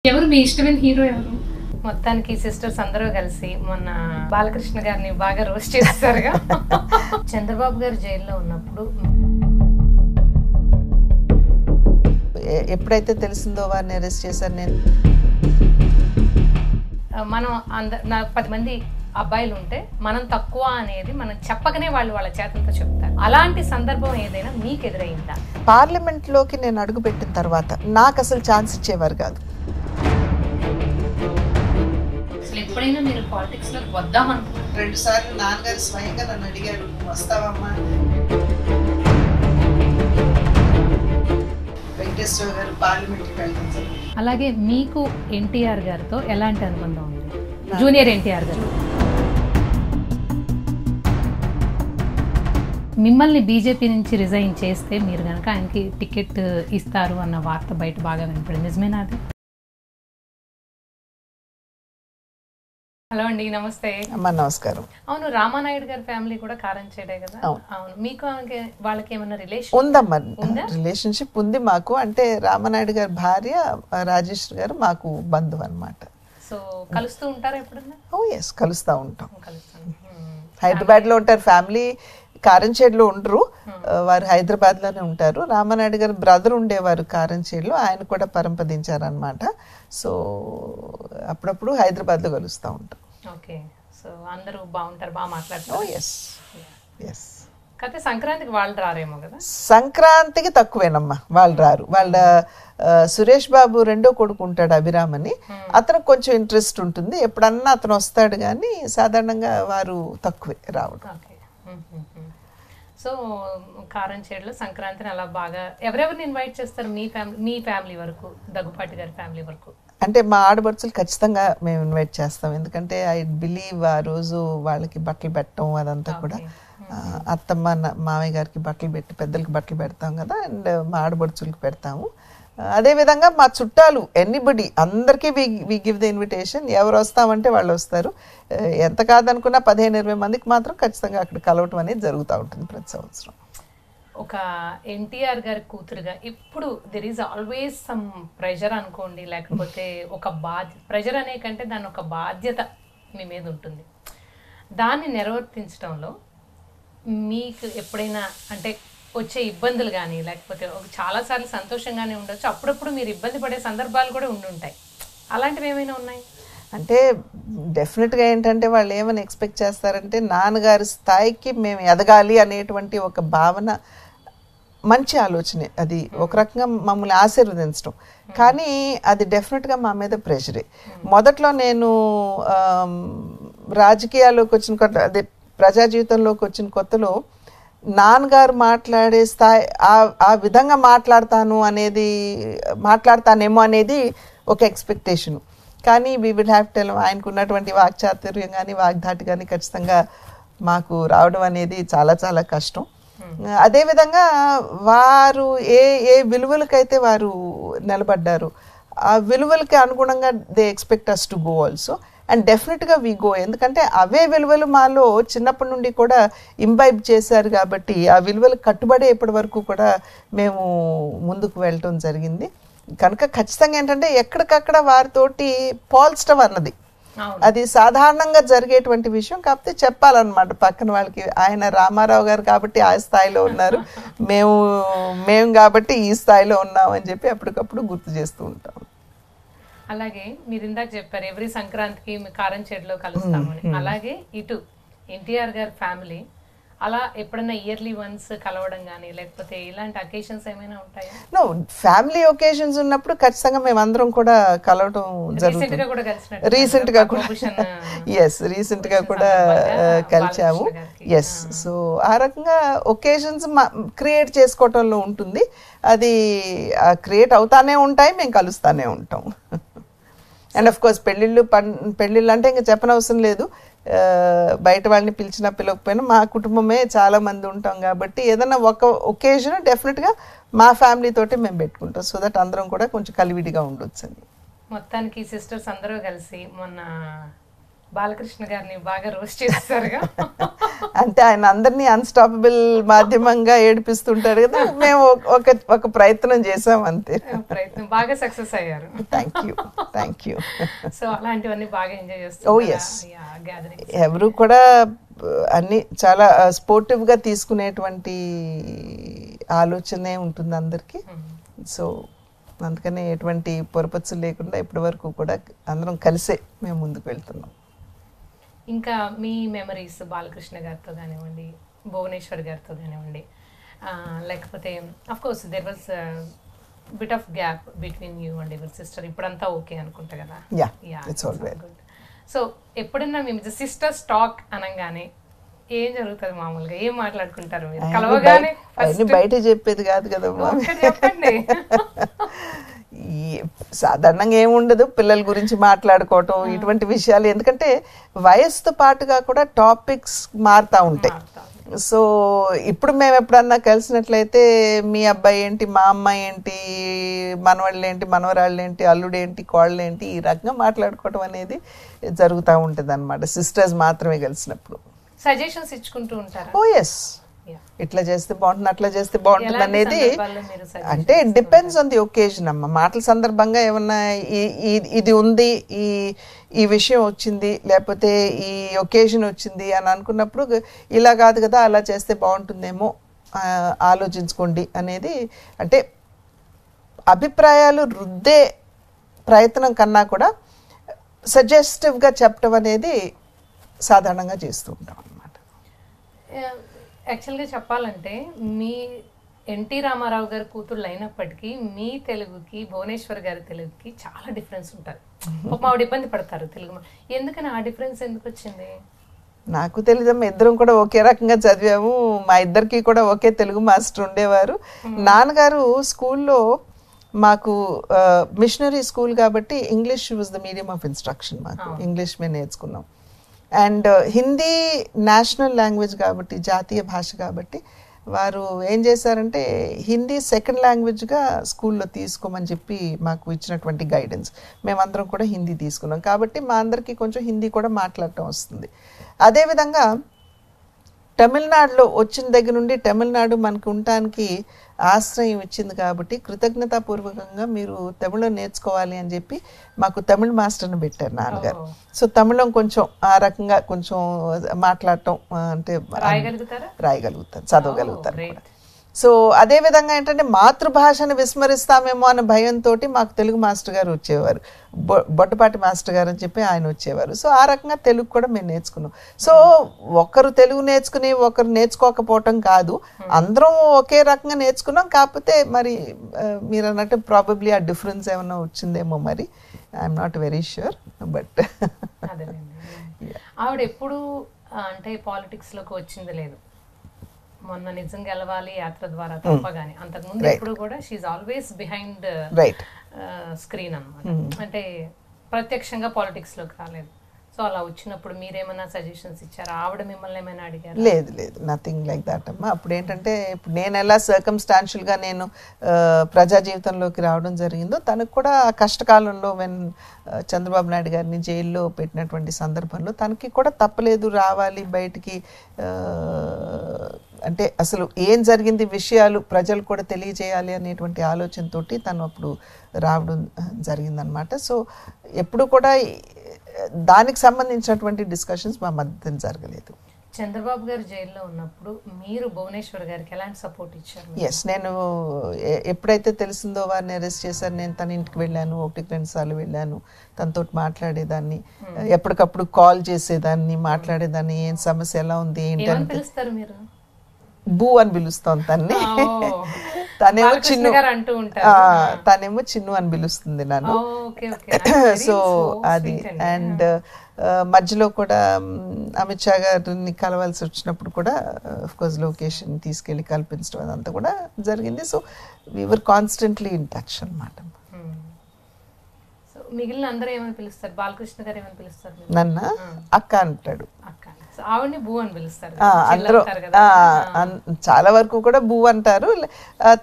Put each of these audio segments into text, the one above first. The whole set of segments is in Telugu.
ఎవరు మీ ఇష్టమైన హీరో ఎవరు? మొత్తానికి సిస్టర్స్ అందరూ కలిసి మొన్న బాలకృష్ణ గారిని బాగా రోస్ట్ చేస్తారుగా. చంద్రబాబు గారు జైల్లో ఉన్నప్పుడు ఎప్పుడైతే తెలిసిందో వారిని అరెస్ట్ చేశారు. నేను మనం 10 మంది అబ్బాయిలు ఉంటే మనం తక్కువ అనేది మనం చెప్పకనే వాళ్ళు వాళ్ళ చేతులతో చెప్తారు. అలాంటి సందర్భం ఏదైనా మీకు ఎదురైందా? పార్లమెంట్లోకి నేను అడుగు పెట్టిన తర్వాత నాకు అసలు ఛాన్స్ ఇచ్చేవారు కాదు. అసలు ఎప్పుడైనా మీరు పాలిటిక్స్ లోకి వద్దామనుకున్నారు? 2 సార్లు నాన్నగారు స్వయంగా నన్ను అడిగారు, వస్తావమ్మా. వెంకటేశ్వర గారు పార్లమెంట్కి వెళ్తారు. అలాగే మీకు ఎన్టీఆర్ గారితో ఎలాంటి అనుబంధం ఉంది? జూనియర్ ఎన్టీఆర్ గారు మిమ్మల్ని బీజేపీ నుంచి రిజైన్ చేస్తే మీరు కనుక ఆయనకి టికెట్ ఇస్తారు అన్న వార్త బయట బాగా వినపడింది, నిజమేనా అది? హలో అండి, నమస్తే. అమ్మా నమస్కారం. అవును, రామానాయుడు గారి ఫ్యామిలీ కూడా కారంచేడే కదా? అవును. మీకు వాళ్ళకి ఏమన్నా రిలేషన్ ఉందమ్మా? రిలేషన్షిప్ ఉంది మాకు. అంటే రామానాయుడు గారి భార్య రాజేశ్వరి గారు మాకు బంధువు అన్నమాట. సో కలుస్తూ ఉంటారా ఎప్పుడన్నా? ఓ ఎస్, కలుస్తూ ఉంటాం. హైదరాబాద్ లో ఉంటారు ఫ్యామిలీ, కారంచేడులో ఉండరు, వారు హైదరాబాద్ లోనే ఉంటారు. రామానాయుడు గారు బ్రదర్ ఉండేవారు కారంచేడులో, ఆయన కూడా పరంపదించారు అనమాట. సో అప్పుడప్పుడు హైదరాబాద్ లో కలుస్తూ ఉంటాం. ఓకే. సో అందరూ బాగుంటారు, బాగా మాట్లాడతారు. Yes yes. కాకపోతే సంక్రాంతికి వాళ్ళు రారేమో కదా? సంక్రాంతికి తక్కువేనమ్మా, వాళ్ళు రారు. వాళ్ళ సురేష్ బాబు రెండో కొడుకు ఉంటాడు అభిరామ్ అని, అతనికి కొంచెం ఇంట్రెస్ట్ ఉంటుంది, ఎప్పుడన్నా అతను వస్తాడు, కానీ సాధారణంగా వారు తక్కువే రావడం. సో కారంచేడులో సంక్రాంతిని అలా బాగా ఎవరెవరిని ఇన్వైట్ చేస్తారు? మీ ఫ్యామిలీ వరకు, దగ్గుపాటి గారి ఫ్యామిలీ వరకు? అంటే మా ఆడబడుచులు ఖచ్చితంగా మేము ఇన్వైట్ చేస్తాం. ఎందుకంటే ఐ బిలీవ్ ఆ రోజు వాళ్ళకి బట్టలు పెట్టడం అదంతా కూడా, అత్తమ్మ మామయ్య గారికి బట్టలు పెట్టి పెద్దలకి బట్టలు పెడతాం కదా, అండ్ మా ఆడబడుచులకి పెడతాము. అదేవిధంగా మా చుట్టాలు ఎనీబడి అందరికీ వి గివ్ ద ఇన్విటేషన్. ఎవరు వస్తామంటే వాళ్ళు వస్తారు. ఎంత కాదనుకున్నా 15-20 మందికి మాత్రం ఖచ్చితంగా అక్కడ కలవటం అనేది జరుగుతూ ఉంటుంది ప్రతి సంవత్సరం. ఒక ఎన్టీఆర్ గారి కూతురుగా ఇప్పుడు there is always some pressure అనుకోండి, లేకపోతే ఒక ప్రెషర్ అనే కంటే దాని ఒక బాధ్యత మీ మీద ఉంటుంది. దాన్ని నిర్వర్తించడంలో మీకు ఎప్పుడైనా అంటే వచ్చే ఇబ్బందులు కానీ, లేకపోతే చాలాసార్లు సంతోషంగానే ఉండొచ్చు, అప్పుడప్పుడు మీరు ఇబ్బంది పడే సందర్భాలు కూడా ఉండుంటాయి, అలాంటివి ఏమైనా ఉన్నాయి? అంటే డెఫినెట్గా ఏంటంటే వాళ్ళు ఏమని ఎక్స్పెక్ట్ చేస్తారంటే నాన్నగారి స్థాయికి మేము ఎదగాలి అనేటువంటి ఒక భావన, మంచి ఆలోచనే అది, ఒక రకంగా మమ్మల్ని ఆశీర్వదించడం. కానీ అది డెఫినెట్గా మా మీద ప్రెషరే. మొదట్లో నేను రాజకీయాల్లోకి వచ్చిన అదే ప్రజా జీవితంలోకి వచ్చిన కొత్తలో నాన్నగారు మాట్లాడే స్థాయి ఆ విధంగా మాట్లాడతానేమో అనేది ఒక ఎక్స్పెక్టేషను. కానీ వీ విల్ హ్యావ్ టెల్, ఆయనకు ఉన్నటువంటి వాక్చాతుర్యం కానీ వాగ్ధాటి కానీ ఖచ్చితంగా మాకు రావడం అనేది చాలా చాలా కష్టం. అదేవిధంగా వారు ఏ విలువలకైతే వారు నిలబడ్డారు, ఆ విలువలకి అనుగుణంగా they expect us to go also, and డెఫినెట్గా వీ గో. ఎందుకంటే అవే విలువలు మాలో చిన్నప్పటి నుండి కూడా ఇంబైబ్ చేశారు కాబట్టి ఆ విలువలు కట్టుబడే ఇప్పటి వరకు కూడా మేము ముందుకు వెళ్ళటం జరిగింది. కనుక ఖచ్చితంగా ఏంటంటే ఎక్కడికక్కడ వారితోటి పోల్చడం అన్నది అది సాధారణంగా జరిగేటువంటి విషయం. కాకపోతే చెప్పాలన్నమాట పక్కన వాళ్ళకి, ఆయన రామారావు గారు కాబట్టి ఆ స్థాయిలో ఉన్నారు, మేము కాబట్టి ఈ స్థాయిలో ఉన్నాం అని చెప్పి అప్పటికప్పుడు గుర్తు చేస్తూ ఉంటాం. అలాగే మీరు ఇందాక చెప్పారు ఎవ్రీ సంక్రాంతికి మీ కారంచేడులో కలుస్తామని, అలాగే ఇటు ఎన్టీఆర్ గారి ఫ్యామిలీ అలా ఎప్పుడన్నా ఇయర్లీ వన్స్ కలవడం కానీ, లేకపోతే ఇలాంటి అకేషన్స్ ఏమైనా ఉంటాయా? నో, ఫ్యామిలీ ఒకేషన్స్ ఉన్నప్పుడు ఖచ్చితంగా మేము అందరం కూడా కలవడం జరుగుతుంది. రీసెంట్ గా కూడా కలిసాము. ఎస్. సో ఆ రకంగా ఒకేషన్స్ క్రియేట్ చేసుకోవటంలో ఉంటుంది, అది క్రియేట్ అవుతానే ఉంటాయి, మేము కలుస్తానే ఉంటాం. అండ్ ఆఫ్ కోర్స్ పెళ్ళిళ్ళు అంటే ఇంకా చెప్పనవసరం లేదు, బయట వాళ్ళని పిలిచినా పిలవకపోయినా మా కుటుంబమే చాలా మంది ఉంటాం కాబట్టి ఏదైనా ఒక ఒకేజన్ డెఫినెట్గా మా ఫ్యామిలీ తోటి మేము పెట్టుకుంటాం, సో దట్ అందరం కూడా కొంచెం కలివిడిగా ఉండొచ్చు అని. మొత్తానికి సిస్టర్స్ అందరూ కలిసి మొన్న బాలకృష్ణ గారిని బాగా రోస్ట్ చేస్తారుగా. అంటే ఆయన అందరినీ అన్స్టాపబుల్ మాధ్యమంగా ఏడిపిస్తుంటారు కదా, మేము ఒక ప్రయత్నం చేసాం అంతే. ప్రయత్నం బాగా సక్సెస్ అయ్యారు. Thank you. సో అలాంటివన్నీ బాగా ఎంజాయ్ Oh, చేస్తారు. yes. ఎవరు కూడా అన్ని చాలా స్పోర్టివ్ గా తీసుకునేటువంటి ఆలోచనే ఉంటుంది అందరికి. సో అందుకనే ఎటువంటి పొరపచ్చులు లేకుండా ఇప్పటి వరకు కూడా అందరం కలిసే మేము ముందుకు వెళ్తున్నాం. ఇంకా మీ మెమరీస్ బాలకృష్ణ గారితో కానివ్వండి, భువనేశ్వర్ గారితో కానివ్వండి, లేకపోతే of course there was bit of gap between you and your sister. ఇప్పుడంతా ఓకే అనుకుంటా కదా? It's all well. సో ఎప్పుడన్నా మీ సిస్టర్ టాక్ అనగానే ఏం జరుగుతుంది మామూలుగా? ఏం మాట్లాడుకుంటారు మీరు కలవగానే? బయట చెప్పేది కాదు కదమ్మా. చెప్పండి. సాధారణంగా ఏముండదు, పిల్లల గురించి మాట్లాడుకోవటం ఇటువంటి విషయాలు. ఎందుకంటే వయసుతో పాటుగా కూడా టాపిక్స్ మారుతూ ఉంటాయి. సో ఇప్పుడు మేము ఎప్పుడన్నా కలిసినట్లయితే మీ అబ్బాయి ఏంటి, మా అమ్మాయి ఏంటి, మనవాళ్ళు ఏంటి, మనవరాళ్ళు ఏంటి, అల్లుడు ఏంటి, కోళ్ళు ఏంటి, ఈ రకంగా మాట్లాడుకోవటం అనేది జరుగుతూ ఉంటుంది అనమాట, సిస్టర్స్ మాత్రమే కలిసినప్పుడు. సజెషన్స్ ఇచ్చుకుంటూ ఉంటారు. ఓ ఎస్, ఇట్లా చేస్తే బాగుంటుంది, అట్లా చేస్తే బాగుంటుంది అనేది. అంటే it depends on the occasion అమ్మ. మాటల సందర్భంగా ఏమన్నా ఇది ఉంది, ఈ విషయం వచ్చింది, లేకపోతే ఈ ఒకేజన్ వచ్చింది అని అనుకున్నప్పుడు ఇలా కాదు కదా, అలా చేస్తే బాగుంటుందేమో, ఆలోచించుకోండి అనేది. అంటే అభిప్రాయాలు రుద్దే ప్రయత్నం కన్నా కూడా సజెస్టివ్గా చెప్పడం అనేది సాధారణంగా చేస్తూ ఉంటాం అన్నమాట. యాక్చువల్గా చెప్పాలంటే మీ ఎన్టీ రామారావు గారి కూతుళ్ళు అయినప్పటికీ మీ తెలుగుకి భువనేశ్వర్ గారి తెలుగుకి చాలా డిఫరెన్స్ ఉంటుంది. ఆవిడ ఇబ్బంది పడతారు తెలుగు. ఎందుకని ఆ డిఫరెన్స్ ఎందుకు వచ్చింది? నాకు తెలియదమ్మా, ఇద్దరం కూడా ఒకే రకంగా చదివాము. మా ఇద్దరికి కూడా ఒకే తెలుగు మాస్టర్ ఉండేవారు. నాన్నగారు స్కూల్లో మాకు మిషనరీ స్కూల్ కాబట్టి English was the medium of instruction. మాకు ఇంగ్లీష్ మేము నేర్చుకున్నాం. అండ్ హిందీ నేషనల్ లాంగ్వేజ్ కాబట్టి, జాతీయ భాష కాబట్టి వారు ఏం చేశారంటే హిందీ సెకండ్ లాంగ్వేజ్గా స్కూల్లో తీసుకోమని చెప్పి మాకు ఇచ్చినటువంటి గైడెన్స్. మేమందరం కూడా హిందీ తీసుకున్నాం కాబట్టి మా అందరికీ కొంచెం హిందీ కూడా మాట్లాడటం వస్తుంది. అదేవిధంగా తమిళనాడులో వచ్చిన దగ్గర నుండి తమిళనాడు మనకు ఉండటానికి ఆశ్రయం ఇచ్చింది కాబట్టి కృతజ్ఞతాపూర్వకంగా మీరు తమిళం నేర్చుకోవాలి అని చెప్పి మాకు తమిళ మాస్టర్ని పెట్టారు నాన్నగారు. సో తమిళం కొంచెం ఆ రకంగా కొంచెం మాట్లాడటం అంటే రాయగలుగుతారు, చదవగలుగుతారు. సో అదేవిధంగా ఏంటంటే మాతృభాషను విస్మరిస్తామేమో అనే భయంతో మాకు తెలుగు మాస్టర్ గారు వచ్చేవారు, బొట్టపాటి మాస్టర్ గారు అని చెప్పి ఆయన వచ్చేవారు. సో ఆ రకంగా తెలుగు కూడా మేము నేర్చుకున్నాం. సో ఒకరు తెలుగు నేర్చుకుని ఒకరు నేర్చుకోకపోవటం కాదు, అందరం ఒకే రకంగా నేర్చుకున్నాం. కాకపోతే మరి మీరు అన్నట్టు ప్రాబబ్లీ ఆ డిఫరెన్స్ ఏమైనా వచ్చిందేమో, మరి I'm not very sure. But ఆవిడ ఎప్పుడు అంటే పాలిటిక్స్లోకి వచ్చింది లేదు. మొన్న నిజం గెలవాలి యాత్ర ద్వారా తప్పగానే, అంతకుముందు ఎప్పుడు కూడా షీఈ్ ఆల్వేస్ బిహైండ్ స్క్రీన్ అన్నమాట. అంటే ప్రత్యక్షంగా పాలిటిక్స్ లోకి రాలేదు. సో అలా వచ్చినప్పుడు మీరేమైనా సజెషన్స్ ఇచ్చారా? ఆవిడ మిమ్మల్ని ఏమైనా అడిగారు? లేదు, నథింగ్ లైక్ దాట్ అమ్మా. అప్పుడు ఏంటంటే ఇప్పుడు నేను ఎలా సర్కమ్స్టాన్షియల్గా నేను ప్రజా జీవితంలోకి రావడం జరిగిందో, తనకు కూడా ఆ కష్టకాలంలో చంద్రబాబు నాయుడు గారిని జైల్లో పెట్టినటువంటి సందర్భంలో తనకి కూడా తప్పలేదు రావాలి బయటికి. అంటే అసలు ఏం జరిగింది విషయాలు ప్రజలు కూడా తెలియజేయాలి అనేటువంటి ఆలోచనతోటి తను అప్పుడు రావడం జరిగిందనమాట. సో ఎప్పుడు కూడా దానికి సంబంధించినటువంటి డిస్కషన్స్ మా మధ్య జరగలేదు. చంద్రబాబు గారు జైల్లో ఉన్నప్పుడు మీరు భువనేశ్వర్ గారికి ఎలాంటి సపోర్ట్ ఇచ్చారు? ఎస్, నేను ఎప్పుడైతే తెలిసిందో వారిని అరెస్ట్ చేశారు, నేను తన ఇంటికి వెళ్ళాను, 1-2 సార్లు వెళ్ళాను, తనతో మాట్లాడేదాన్ని, ఎప్పటికప్పుడు కాల్ చేసేదాన్ని, మాట్లాడేదాన్ని, ఏం సమస్య ఎలా ఉంది ఏంటి అని. పిలుస్తారు మీరు? బూ అని పిలుస్తాం తన్ని. తనేమో చిన్ను, తనేమో చిన్ను అని పిలుస్తుంది నన్ను. సో అది. అండ్ మధ్యలో కూడా అమిత్ షా గారిని కలవాల్సి వచ్చినప్పుడు కూడా ఆఫ్ కోర్స్ లొకేషన్ తీసుకెళ్ళి కల్పించడం అదంతా కూడా జరిగింది. So we were constantly in touch అన్నమాట. మిగిలిన అందరూ ఏమని పిలుస్తారు? బాలకృష్ణ గారు ఏమని పిలుస్తారు? నన్న అక్క అంటాడు. అక్క. సో ఆవిడని బూ అని పిలుస్తారు అందరూ చాలా వరకు కూడా బూ అంటారు.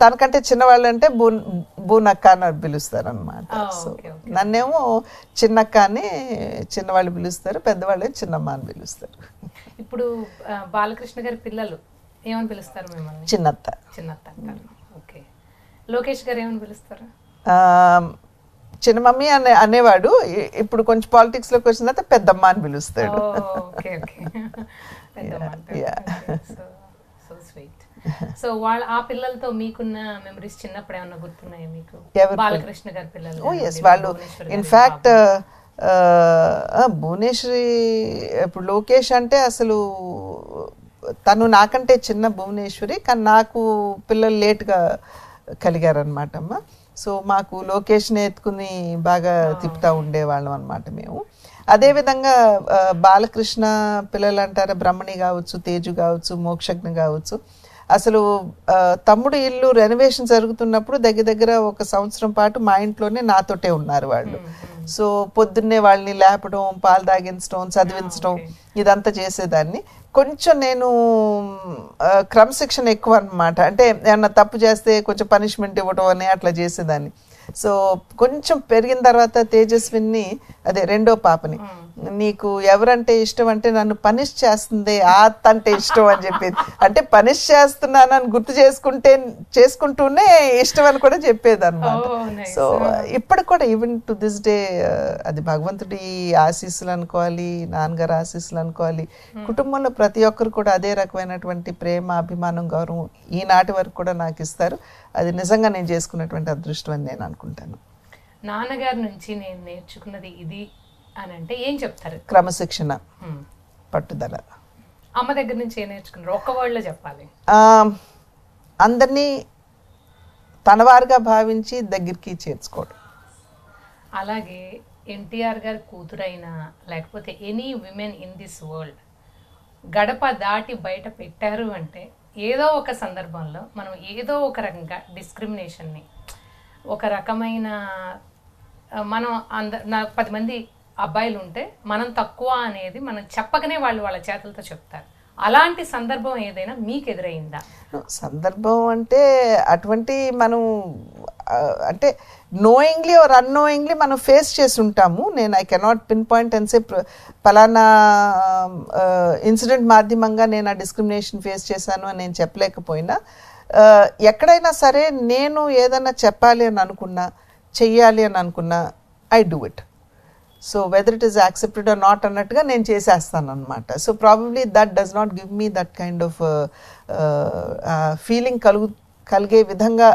తనకంటే చిన్నవాళ్ళు అంటే బూనక్క అని పిలుస్తారు అనమాట. సో నన్నేమో చిన్నక్క అని చిన్నవాళ్ళు పిలుస్తారు, పెద్దవాళ్ళు చిన్నమ్మ అని పిలుస్తారు. ఇప్పుడు బాలకృష్ణ గారి పిల్లలు ఏమని పిలుస్తారు మిమ్మల్ని? చిన్నత్త. చిన్నత్త అంటారు. ఓకే. లోకేష్ గారు ఏమని పిలుస్తారు? చిన్న మమ్మీ అనేవాడు. ఇప్పుడు కొంచెం పాలిటిక్స్ లోకి వచ్చిన తర్వాత పెద్దమ్మ అని పిలుస్తాడు. సో వాళ్ళ ఆ పిల్లలతో మీకున్న మెమరీస్ చిన్నప్పుడు ఏమన్నా గుర్తున్నాయా మీకు? బాలకృష్ణ గారి పిల్లలు వాళ్ళు ఇన్ఫాక్ట్ భువనేశ్వరి, ఇప్పుడు లోకేష్ అంటే అసలు తను నాకంటే చిన్న భువనేశ్వరి, కానీ నాకు పిల్లలు లేట్గా కలిగారనమాట అమ్మ. సో మాకు లొకేషన్ ఎత్తుకుని బాగా తిప్పుతూ ఉండేవాళ్ళం అనమాట మేము. అదేవిధంగా బాలకృష్ణ పిల్లలు అంటారా, బ్రహ్మణి కావచ్చు, తేజు కావచ్చు, మోక్షజ్ఞ కావచ్చు, అసలు తమ్ముడు ఇల్లు రెనోవేషన్ జరుగుతున్నప్పుడు దగ్గర ఒక సంవత్సరం పాటు మా ఇంట్లోనే నాతోటే ఉన్నారు వాళ్ళు. సో పొద్దున్నే వాళ్ళని లేపడం, పాలు తాగించడం, చదివించడం ఇదంతా చేసేదాన్ని. కొంచెం నేను క్రమశిక్షణ ఎక్కువ అనమాట. అంటే ఏమన్నా తప్పు చేస్తే కొంచెం పనిష్మెంట్ ఇవ్వడం అని అట్లా చేసేదాన్ని. సో కొంచెం పెరిగిన తర్వాత తేజస్విని, అదే రెండో పాపని, నీకు ఎవరంటే ఇష్టం అంటే నన్ను పనిష్ చేస్తుంది, అంటే ఇష్టం అని చెప్పేది. అంటే పనిష్ చేస్తున్నానని గుర్తు చేసుకుంటూనే ఇష్టం అని కూడా చెప్పేది అనమాట. సో ఇప్పుడు కూడా ఈవెన్ టు దిస్ డే అది భగవంతుడి ఆశీస్సులు అనుకోవాలి, నాన్నగారు ఆశీస్సులు అనుకోవాలి. కుటుంబంలో ప్రతి ఒక్కరు కూడా అదే రకమైనటువంటి ప్రేమ, అభిమానం, గౌరవం ఈనాటి వరకు కూడా నాకు ఇస్తారు. అది నిజంగా నేను చేసుకున్నటువంటి అదృష్టం అని నేను అనుకుంటాను. నాన్నగారి నుంచి నేను నేర్చుకున్నది ఇది అని అంటే ఏం చెప్తారు? క్రమశిక్షణ, పట్టుదల. అమ్మ దగ్గర నుంచి ఏం నేర్చుకున్నారు? ఒక్క వర్డ్లో చెప్పాలి. అందరినీ తనవారుగా భావించి దగ్గరికి చేర్చుకోవడం. అలాగే ఎన్టీఆర్ గారి కూతురైనా లేకపోతే any women in this world గడప దాటి బయట పెట్టారు అంటే ఏదో ఒక సందర్భంలో మనం ఏదో ఒక రకంగా డిస్క్రిమినేషన్ని, ఒక రకమైన మనం 10 మంది అబ్బాయిలు ఉంటే మనం తక్కువ అనేది మనం చెప్పకనే వాళ్ళు వాళ్ళ చేతులతో చెప్తారు. అలాంటి సందర్భం ఏదైనా మీకు ఎదురైందా? సందర్భం అంటే అటువంటి మనం అంటే నోయింగ్లీ ఆర్ అన్నోయింగ్లీ మనం ఫేస్ చేసి ఉంటాము. నేను I cannot pin point and say పలానా ఇన్సిడెంట్ మాధ్యమంగా నేను ఆ డిస్క్రిమినేషన్ ఫేస్ చేశాను అని నేను చెప్పలేకపోయినా, ఎక్కడైనా సరే నేను ఏదైనా చెప్పాలి అని అనుకున్నా, చెయ్యాలి అని అనుకున్నా, I do it. So whether it is accepted or not అన్నట్టుగా నేను చేసేస్తాను అనమాట. So probably that does not give me that kind of feeling కలిగే విధంగా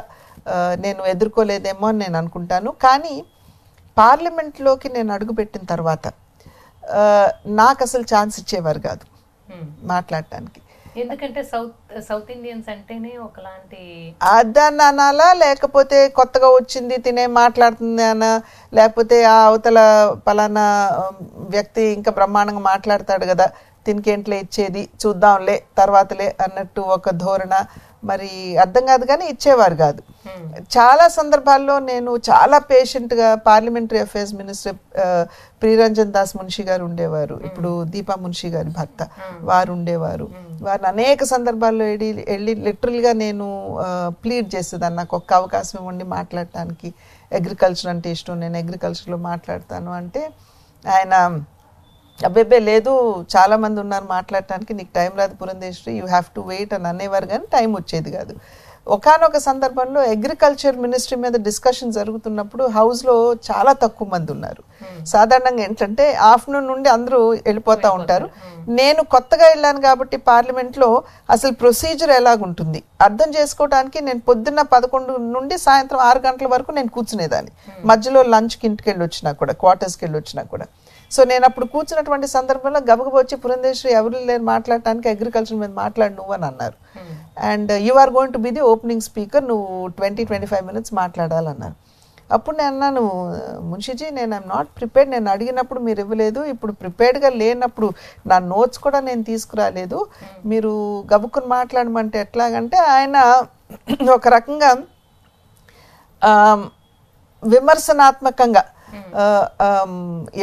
నేను ఎదుర్కోలేదేమో అని నేను అనుకుంటాను. కానీ పార్లమెంట్లోకి నేను అడుగుపెట్టిన తర్వాత నాకు అసలు ఛాన్స్ ఇచ్చేవారు కాదు మాట్లాడటానికి. ఎందుకంటే సౌత్ ఇండియన్స్ అంటేనే ఒకలాంటి అదన్న అనాలా, లేకపోతే కొత్తగా వచ్చింది తినే మాట్లాడుతుంది అన, లేకపోతే ఆ అవతల పలానా వ్యక్తి ఇంకా బ్రహ్మాండంగా మాట్లాడతాడు కదా, తినికేంట్లే ఇచ్చేది, చూద్దాంలే తర్వాతలే అన్నట్టు ఒక ధోరణ. మరి అర్థం కాదు, కానీ ఇచ్చేవారు కాదు. చాలా సందర్భాల్లో నేను చాలా పేషెంట్గా parliamentary affairs minister Priyaranjan Das Munshi garu ఉండేవారు, ఇప్పుడు దీపా మున్షి గారి భర్త, వారు ఉండేవారు. వారిని అనేక సందర్భాల్లో వెళ్ళి లిటరల్గా నేను ప్లీడ్ చేసేదాన్ని, నాకు ఒక్క అవకాశం ఇవ్వండి మాట్లాడటానికి, అగ్రికల్చర్ అంటే ఇష్టం, నేను అగ్రికల్చర్లో మాట్లాడతాను అంటే ఆయన అబ్బేబ్బే లేదు, చాలామంది ఉన్నారు మాట్లాడటానికి, నీకు టైం రాదు Purandeswari, you have to wait అని అనేవారు, కానీ టైం వచ్చేది కాదు. ఒకానొక సందర్భంలో అగ్రికల్చర్ మినిస్ట్రీ మీద డిస్కషన్ జరుగుతున్నప్పుడు హౌస్లో చాలా తక్కువ మంది ఉన్నారు. సాధారణంగా ఏంటంటే ఆఫ్టర్నూన్ నుండి అందరూ వెళ్ళిపోతూ ఉంటారు. నేను కొత్తగా వెళ్ళాను కాబట్టి పార్లమెంట్లో అసలు ప్రొసీజర్ ఎలాగుంటుంది అర్థం చేసుకోవడానికి నేను పొద్దున్న 11 నుండి సాయంత్రం 6 గంటల వరకు నేను కూర్చునేదాన్ని, మధ్యలో లంచ్కి ఇంటికి వెళ్ళి వచ్చినా కూడా, క్వార్టర్స్కి వెళ్ళి వచ్చినా కూడా. సో నేను అప్పుడు కూర్చున్నటువంటి సందర్భంలో గబగబా వచ్చి పురంధేశ్వరి ఎవరు లేరు మాట్లాడటానికి, అగ్రికల్చర్ మీద మాట్లాడు నువ్వు అని అన్నారు. And you are going to be the opening speaker, నువ్వు 20-25 minutes మాట్లాడాలన్నారు. అప్పుడు నేను అన్నాను, మున్షిజీ నేను ఐఎమ్ నాట్ ప్రిపేర్డ్, నేను అడిగినప్పుడు మీరు ఇవ్వలేదు, ఇప్పుడు ప్రిపేర్డ్గా లేనప్పుడు నా నోట్స్ కూడా నేను తీసుకురాలేదు, మీరు గబుక్కుని మాట్లాడమంటే ఎట్లాగంటే ఆయన ఒక రకంగా విమర్శనాత్మకంగా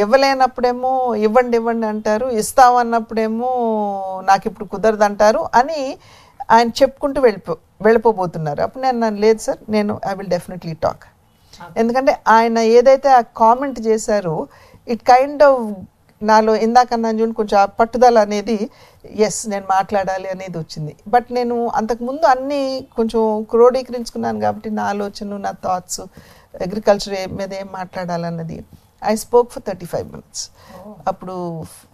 ఇవ్వలేనప్పుడేమో ఇవ్వండి ఇవ్వండి అంటారు, ఇస్తామన్నప్పుడేమో నాకు ఇప్పుడు కుదరదు అంటారు అని ఆయన చెప్పుకుంటూ వెళ్ళిపోబోతున్నారు. అప్పుడు నేను అన్నాను, లేదు సార్, నేను ఐ విల్ డెఫినెట్లీ టాక్. ఎందుకంటే ఆయన ఏదైతే ఆ కామెంట్ చేశారో ఇట్ కైండ్ ఆఫ్ నాలో ఇందాకన్నా చూడండి కొంచెం ఆ పట్టుదల అనేది, ఎస్ నేను మాట్లాడాలి అనేది వచ్చింది. బట్ నేను అంతకుముందు అన్నీ కొంచెం క్రోడీకరించుకున్నాను కాబట్టి నా ఆలోచనలు, నా థాట్స్, అగ్రికల్చర్ మీద ఏం మాట్లాడాలన్నది ఐ స్పోక్ ఫర్ 35 minutes. అప్పుడు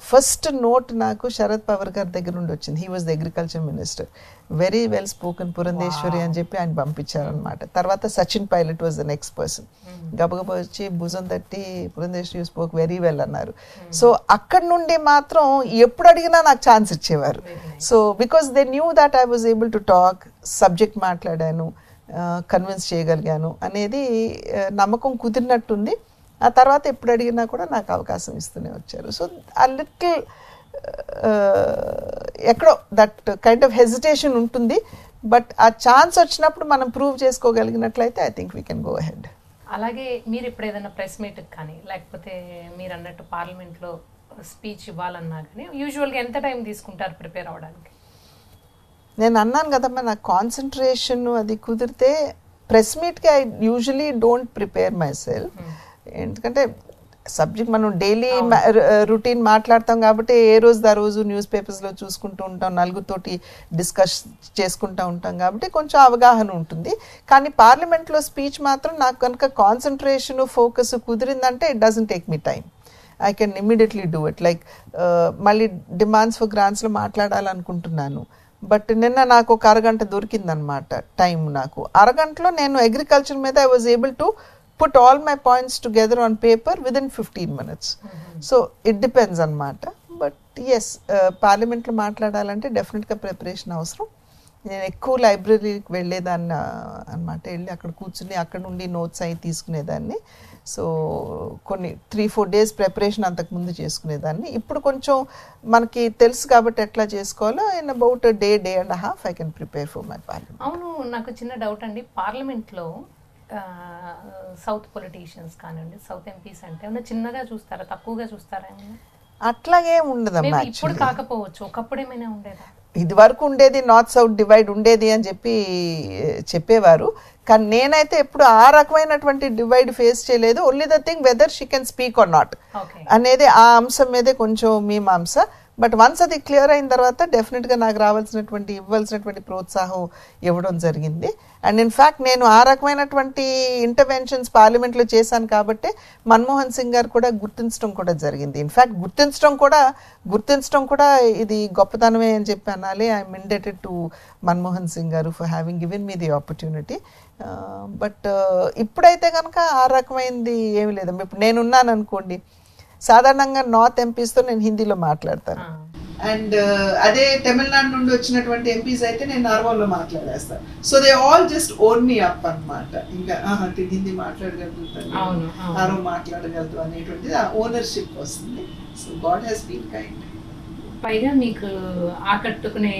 ఫస్ట్ నోట్ నాకు శరద్ పవార్ గారి దగ్గర నుండి వచ్చింది. He was the agriculture minister. Very well spoken Purandeswari అని చెప్పి ఆయన పంపించారనమాట. తర్వాత Sachin Pilot was the next person. గబగబా వచ్చి భుజం తట్టి పురంధేశ్వరి స్పోక్ వెరీ వెల్ అన్నారు. సో అక్కడి నుండి మాత్రం ఎప్పుడు అడిగినా నాకు ఛాన్స్ ఇచ్చేవారు. So because they knew that I was able to talk, subject మాట్లాడాను, కన్విన్స్ చేయగలిగాను అనేది నమ్మకం కుదిరినట్టుంది. ఆ తర్వాత ఎప్పుడు అడిగినా కూడా నాకు అవకాశం ఇస్తూనే వచ్చారు. సో ఆ లిటిల్ ఎక్కడో దట్ కైండ్ ఆఫ్ హెజిటేషన్ ఉంటుంది. బట్ ఆ ఛాన్స్ వచ్చినప్పుడు మనం ప్రూవ్ చేసుకోగలిగినట్లయితే I think we can go ahead. అలాగే మీరు ఇప్పుడు ఏదైనా ప్రెస్ మీట్కి కానీ లేకపోతే మీరు అన్నట్టు పార్లమెంట్లో స్పీచ్ ఇవ్వాలన్నా కానీ యూజువల్గా ఎంత టైం తీసుకుంటారు ప్రిపేర్ అవ్వడానికి? నేను అన్నాను కదమ్మా, నాకు కాన్సన్ట్రేషన్ అది కుదిరితే ప్రెస్ మీట్కి I usually don't prepare myself. ఎందుకంటే సబ్జెక్ట్ మనం డైలీ రొటీన్ మాట్లాడతాం కాబట్టి ఏ రోజు ఆ రోజు న్యూస్ పేపర్స్లో చూసుకుంటూ ఉంటాం, నలుగురితోటి డిస్కస్ చేసుకుంటూ ఉంటాం కాబట్టి కొంచెం అవగాహన ఉంటుంది. కానీ పార్లమెంట్లో స్పీచ్ మాత్రం నాకు కనుక కాన్సన్ట్రేషన్ ఫోకస్ కుదిరిందంటే it doesn't take me time. I can immediately do it. Like మళ్ళీ డిమాండ్స్ ఫర్ గ్రాంట్స్లో మాట్లాడాలనుకుంటున్నాను, బట్ నిన్న నాకు ఒక అరగంట దొరికిందనమాట టైం. నాకు అరగంటలో నేను అగ్రికల్చర్ మీద I was able to put all my points together on paper within 15 minutes. So it depends అన్నమాట. బట్ ఎస్ పార్లమెంట్లో మాట్లాడాలంటే డెఫినెట్గా ప్రిపరేషన్ అవసరం. నేను ఎక్కువ లైబ్రరీకి వెళ్ళేదాన్ని అనమాట, వెళ్ళి అక్కడ కూర్చుని అక్కడ నుండి నోట్స్ అవి తీసుకునేదాన్ని. సో కొన్ని 3-4 days ప్రిపరేషన్ అంతకుముందు చేసుకునేదాన్ని. ఇప్పుడు కొంచెం మనకి తెలుసు కాబట్టి ఎట్లా చేసుకోవాలో in about day and half I can prepare for my parliament. అవును, నాకు చిన్న డౌట్ అండి. పార్లమెంట్లో సౌత్ పొలిటీషియన్స్ కానివ్వండి, సౌత్ ఎంపీస్ అంటే ఏమన్నా చిన్నగా చూస్తారా, తక్కువగా చూస్తారా? అట్లాగే ఉండదమ్మా. ఇప్పుడు కాకపోవచ్చు, ఒకప్పుడు ఏమైనా ఉండేదా? ఇది వరకు ఉండేది, నార్త్ సౌత్ డివైడ్ ఉండేది అని చెప్పేవారు. కానీ నేనైతే ఎప్పుడు ఆ రకమైనటువంటి డివైడ్ ఫేస్ చేయలేదు. Only the thing whether she can speak or not అనేది ఆ అంశం మీదే కొంచెం మీమాంస. బట్ వన్స్ అది క్లియర్ అయిన తర్వాత డెఫినెట్గా నాకు ఇవ్వాల్సినటువంటి ప్రోత్సాహం ఇవ్వడం జరిగింది. అండ్ ఇన్ఫ్యాక్ట్ నేను ఆ రకమైనటువంటి ఇంటర్వెన్షన్స్ పార్లమెంట్లో చేశాను కాబట్టి మన్మోహన్ సింగ్ గారు కూడా గుర్తించడం కూడా జరిగింది. ఇన్ఫ్యాక్ట్ గుర్తించడం కూడా ఇది గొప్పతనమే అని చెప్పి అనాలి. I'm indebted to Manmohan Singh garu for having given me the opportunity. But ఇప్పుడైతే కనుక ఆ రకమైనది ఏమి లేదు. ఇప్పుడు నేనున్నాను అనుకోండి, సాధారణంగా నార్త్ ఎంపీస్తో నేను హిందీలో మాట్లాడతాను, అండ్ అదే తమిళనాడు నుండి వచ్చినటువంటి ఎంపీస్ అయితే నేను నార్మల్లో మాట్లాడేస్తాను. So they all just own me up అనమాట. ఇంకా హిందీ మాట్లాడగలుగుతాను, మాట్లాడగలదు అనేటువంటిది ఆ ఓనర్షిప్ వస్తుంది. So God has been kind. పైగా మీకు ఆకట్టుకునే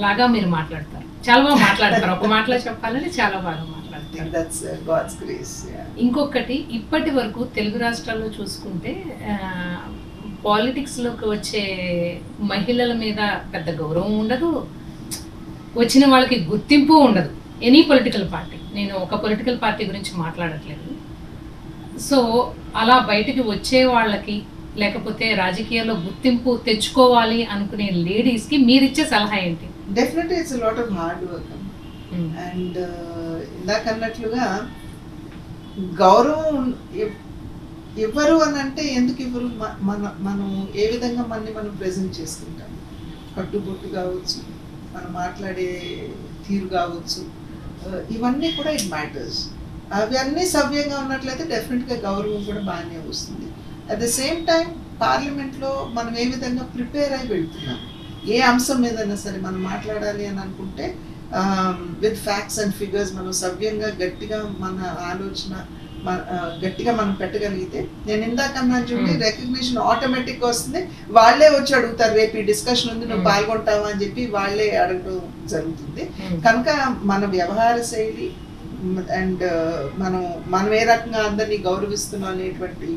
లాగా మీరు మాట్లాడతారు, చాలా బాగా మాట్లాడతారు. ఒక మాటలో చెప్పాలని చాలా బాగా మాట్లాడతారు. ఇంకొకటి, ఇప్పటి వరకు తెలుగు రాష్ట్రాల్లో చూసుకుంటే పాలిటిక్స్లోకి వచ్చే మహిళల మీద పెద్ద గౌరవం ఉండదు, వచ్చిన వాళ్ళకి గుర్తింపు ఉండదు. ఎనీ పొలిటికల్ పార్టీ, నేను ఒక పొలిటికల్ పార్టీ గురించి మాట్లాడట్లేదు. సో అలా బయటికి వచ్చే వాళ్ళకి లేకపోతే రాజకీయాల్లో గుర్తింపు తెచ్చుకోవాలి అనుకునే లేడీస్కి మీరిచ్చే సలహా ఏంటి? Definitely it's lot of hard work. And ఇందాక అన్నట్లుగా గౌరవం ఇవ్వరు అని అంటే ఎందుకు ఇవ్వరు? మనం ఏ విధంగా మనం ప్రెజెంట్ చేసుకుంటాం, కట్టుబొట్టు కావచ్చు, మనం మాట్లాడే తీరు కావచ్చు, ఇవన్నీ కూడా ఇట్ మ్యాటర్స్. అవన్నీ సవ్యంగా ఉన్నట్లయితే డెఫినెట్గా గౌరవం కూడా బాగానే వస్తుంది. అట్ ద సేమ్ టైం పార్లమెంట్లో మనం ఏ విధంగా ప్రిపేర్ అయి వెళ్తున్నాం, ఏ అంశం మీదైనా సరే మనం మాట్లాడాలి అని అనుకుంటే విత్ ఫ్యాక్ట్స్ అండ్ ఫిగర్స్ మనం సవ్యంగా గట్టిగా మన ఆలోచన గట్టిగా మనం పెట్టగలిగితే, నేను ఇందాకన్నా చూడండి రికగ్నిషన్ ఆటోమేటిక్ వస్తుంది. వాళ్ళే వచ్చి అడుగుతారు, రేపు ఈ డిస్కషన్ ఉంది నువ్వు పాల్గొంటావా అని చెప్పి వాళ్ళే అడగడం జరుగుతుంది. కనుక మన వ్యవహార శైలి, అండ్ మనం ఏ రకంగా అందరినీ గౌరవిస్తున్నాం అనేటువంటి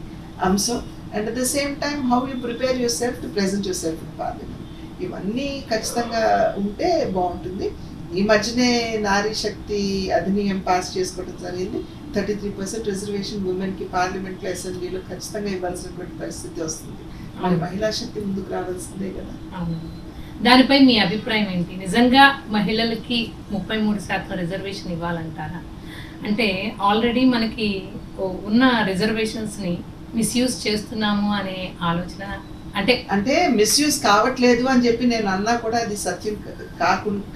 అంశం, and at the same time how you prepare your self to present your self in parliament, ఇవన్నీ ఖచ్చితంగా ఉంటే బాగుంటుంది. ఈ మధ్యనే నారీ శక్తి అధినియం పాస్ చేసుకోవడం జరిగింది. 33% రిజర్వేషన్ ఉమెన్కి పార్లమెంట్లో అసెంబ్లీలో ఖచ్చితంగా ఇవ్వాల్సినటువంటి పరిస్థితి వస్తుంది. మరి మహిళా శక్తి ముందుకు రావాల్సిందే కదా. దానిపై మీ అభిప్రాయం ఏంటి? నిజంగా మహిళలకి 33% రిజర్వేషన్ ఇవ్వాలంటారా? అంటే ఆల్రెడీ మనకి ఉన్న రిజర్వేషన్స్ని మిస్యూజ్ చేస్తున్నాము అనే ఆలోచన, అంటే మిస్యూజ్ కావట్లేదు అని చెప్పి నేను అన్నా కూడా అది సత్యం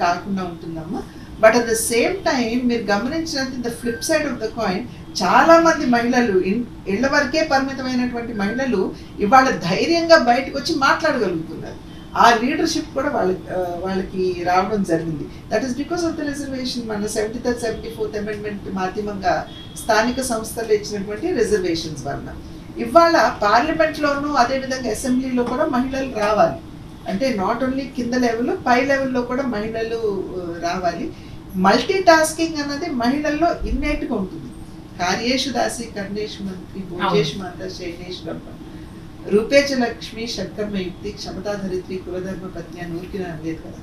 కాకుండా ఉంటుందమ్మా. But at the same time మీరు గమనించినట్టు the flip side of the coin, చాలా మంది మహిళలు, ఇళ్ల వరకే పరిమితమైనటువంటి మహిళలు ఇవాళ ధైర్యంగా బయటకు వచ్చి మాట్లాడగలుగుతున్నారు. ఆ లీడర్షిప్ కూడా వాళ్ళకి రావడం జరిగింది. That is because of the reservation. మన 73rd 74th అమెండ్మెంట్ మాధ్యమంగా స్థానిక సంస్థలు ఇచ్చినటువంటి రిజర్వేషన్స్ వలన ఇవాళ పార్లమెంట్లోనూ అదేవిధంగా అసెంబ్లీలో కూడా మహిళలు రావాలి. అంటే నాట్ ఓన్లీ కింద లెవెల్, పై లెవెల్లో కూడా మహిళలు రావాలి. మల్టీ టాస్కింగ్ అన్నది మహిళల్లో ఇన్నేట్గా ఉంటుంది. కార్యేషు దాసి కర్ణేషు మంత్రి భోజేషు మాత శైలేషు రమ్మ రూపేచ లక్ష్మి షట్కర్మ యుక్తి క్షమతాధరిత్రి కులధర్మ పత్ని అని ఊరికిన అనలేదు కదా.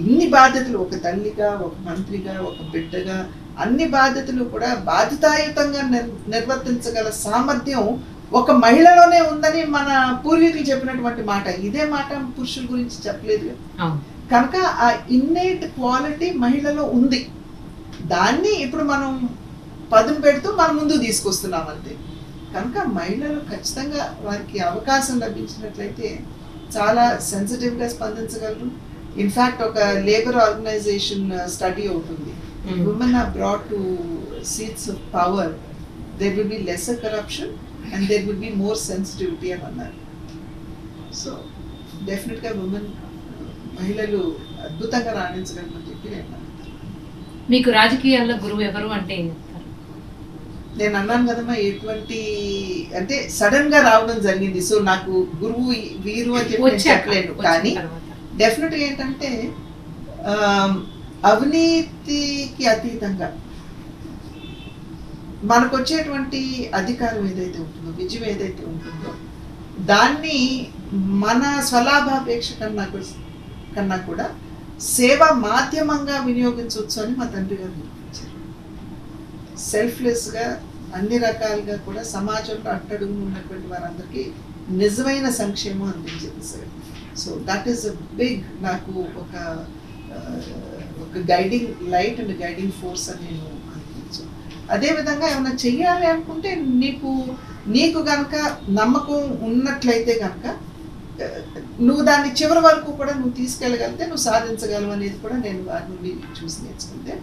ఇన్ని బాధ్యతలు, ఒక తల్లిగా, ఒక మంత్రిగా, ఒక బిడ్డగా, అన్ని బాధ్యతలు కూడా బాధ్యతాయుతంగా నిర్వర్తించగల సామర్థ్యం ఒక మహిళలోనే ఉందని మన పూర్వీకులు చెప్పినటువంటి మాట. ఇదే మాట పురుషుల గురించి చెప్పలేదు. కనుక ఆ ఇన్నేట్ క్వాలిటీ మహిళలో ఉంది. దాన్ని ఇప్పుడు మనం పదును పెడుతూ మన ముందు తీసుకొస్తున్నాం అంతే. కనుక మహిళలు ఖచ్చితంగా వారికి అవకాశం లభించినట్లయితే చాలా సెన్సిటివ్గా స్పందించగలరు. ఇన్ఫ్యాక్ట్ ఒక లేబర్ ఆర్గనైజేషన్ స్టడీ అవుతుంది, women are brought to seats of power, there will be lesser corruption and there will be more sensitivity అని అన్నారు. సో డెఫినెట్గా మహిళలు అద్భుతంగా రాణించగలమని చెప్పి నేను మీకు రాజకీయాల్లో గురువు ఎవరు అంటే ఏం చెప్తారు? నేను అన్నాను కదమ్మా, ఎటువంటి అంటే సడన్ గా రావడం జరిగింది. సో నాకు గురువు వీరు అని చెప్పి చెప్పలేను. కానీ డెఫినెట్గా ఏంటంటే అవినీతికి అతీతంగా మనకు వచ్చేటువంటి అధికారం ఏదైతే ఉంటుందో, విజయం ఏదైతే ఉంటుందో, దాన్ని మన స్వలాభాపేక్ష కన్నా కూడా సేవా మాధ్యమంగా వినియోగించవచ్చు అని మా తండ్రి గారు నిరూపించారు. సెల్ఫ్లెస్గా అన్ని రకాలుగా కూడా సమాజంలో అట్టడుగు ఉన్నటువంటి వారందరికీ నిజమైన సంక్షేమం అందించింది sir. So that is a big, నాకు ఒక guiding light and guiding force అని నేను అనిపించు. అదేవిధంగా ఏమైనా చెయ్యాలి అనుకుంటే నీకు కనుక నమ్మకం ఉన్నట్లయితే కనుక నువ్వు దాన్ని చివరి వరకు కూడా నువ్వు తీసుకెళ్ళగలిగితే నువ్వు సాధించగలవు అనేది కూడా నేను వారి నుండి చూసి నేర్చుకుంటే.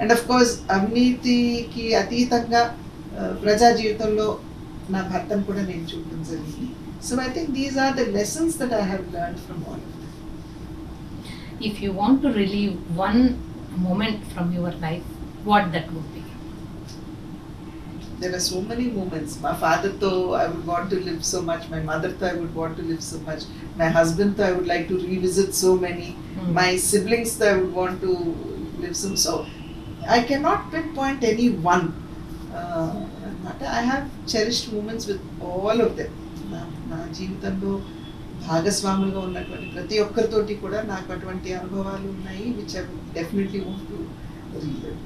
అండ్ ఆఫ్ కోర్స్ అవినీతికి అతీతంగా ప్రజా జీవితంలో నా భర్తను కూడా నేను చూడడం జరిగింది. So I think these are the lessons that I have learned from all of them. If you want to relive one moment from your life, what that would be? There are so many moments. My father tho I would want to live so much. My mother tho I would want to live so much. My husband tho I would like to revisit so many. My siblings tho I would want to live some. So I cannot pinpoint any one. I have cherished moments with all of them. నా జీవితంలో భాగస్వాములుగా ఉన్నటువంటి ప్రతి ఒక్కరితోటి కూడా నాకు అటువంటి అనుభవాలు ఉన్నాయి, which I definitely want to relive.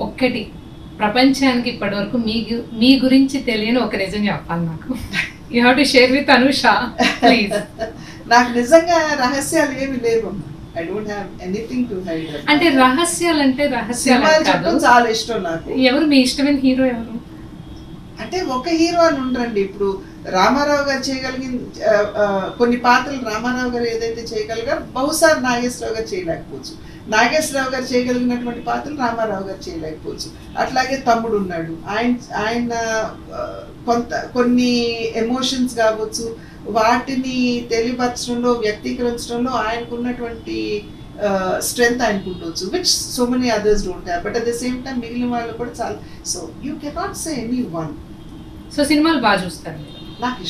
ఒక్కటి ప్రపంచానికి ఇప్పటివరకు మీ గురించి తెలియని ఒక నిజం చెప్పాలి నాకు. You have to share with Anusha please. నాకు నిజంగా రహస్యాలు ఏమి లేవు. I don't have anything to hide. అంటే రహస్యాలు కాదు, చాలా ఇష్టం నాకు. ఎవరు మీ ఇష్టమైన హీరో ఎవరు? అంటే ఒక హీరో అని ఉండరండి. ఇప్పుడు రామారావు గారు చేయగలిగిన కొన్ని పాత్రలు రామారావు గారు ఏదైతే చేయగలిగారు బహుశా నాగేశ్వరరావు గారు చేయలేకపోవచ్చు. నాగేశ్వరరావు గారు చేయగలిగినటువంటి పాత్రలు రామారావు గారు చేయలేకపోవచ్చు. అట్లాగే తమ్ముడు ఉన్నాడు, ఆయన కొన్ని ఎమోషన్స్ కావచ్చు వాటిని తెలియపరచడంలో వ్యక్తీకరించడంలో ఆయనకున్నటువంటి స్ట్రెంగ్త్ ఆయనకు ఉండొచ్చు, which so many others don't have. But at the same time మిగిలిన వాళ్ళు కూడా చాలా. So you cannot say any one. So సినిమాలు బాగా చూస్తారు? నాకు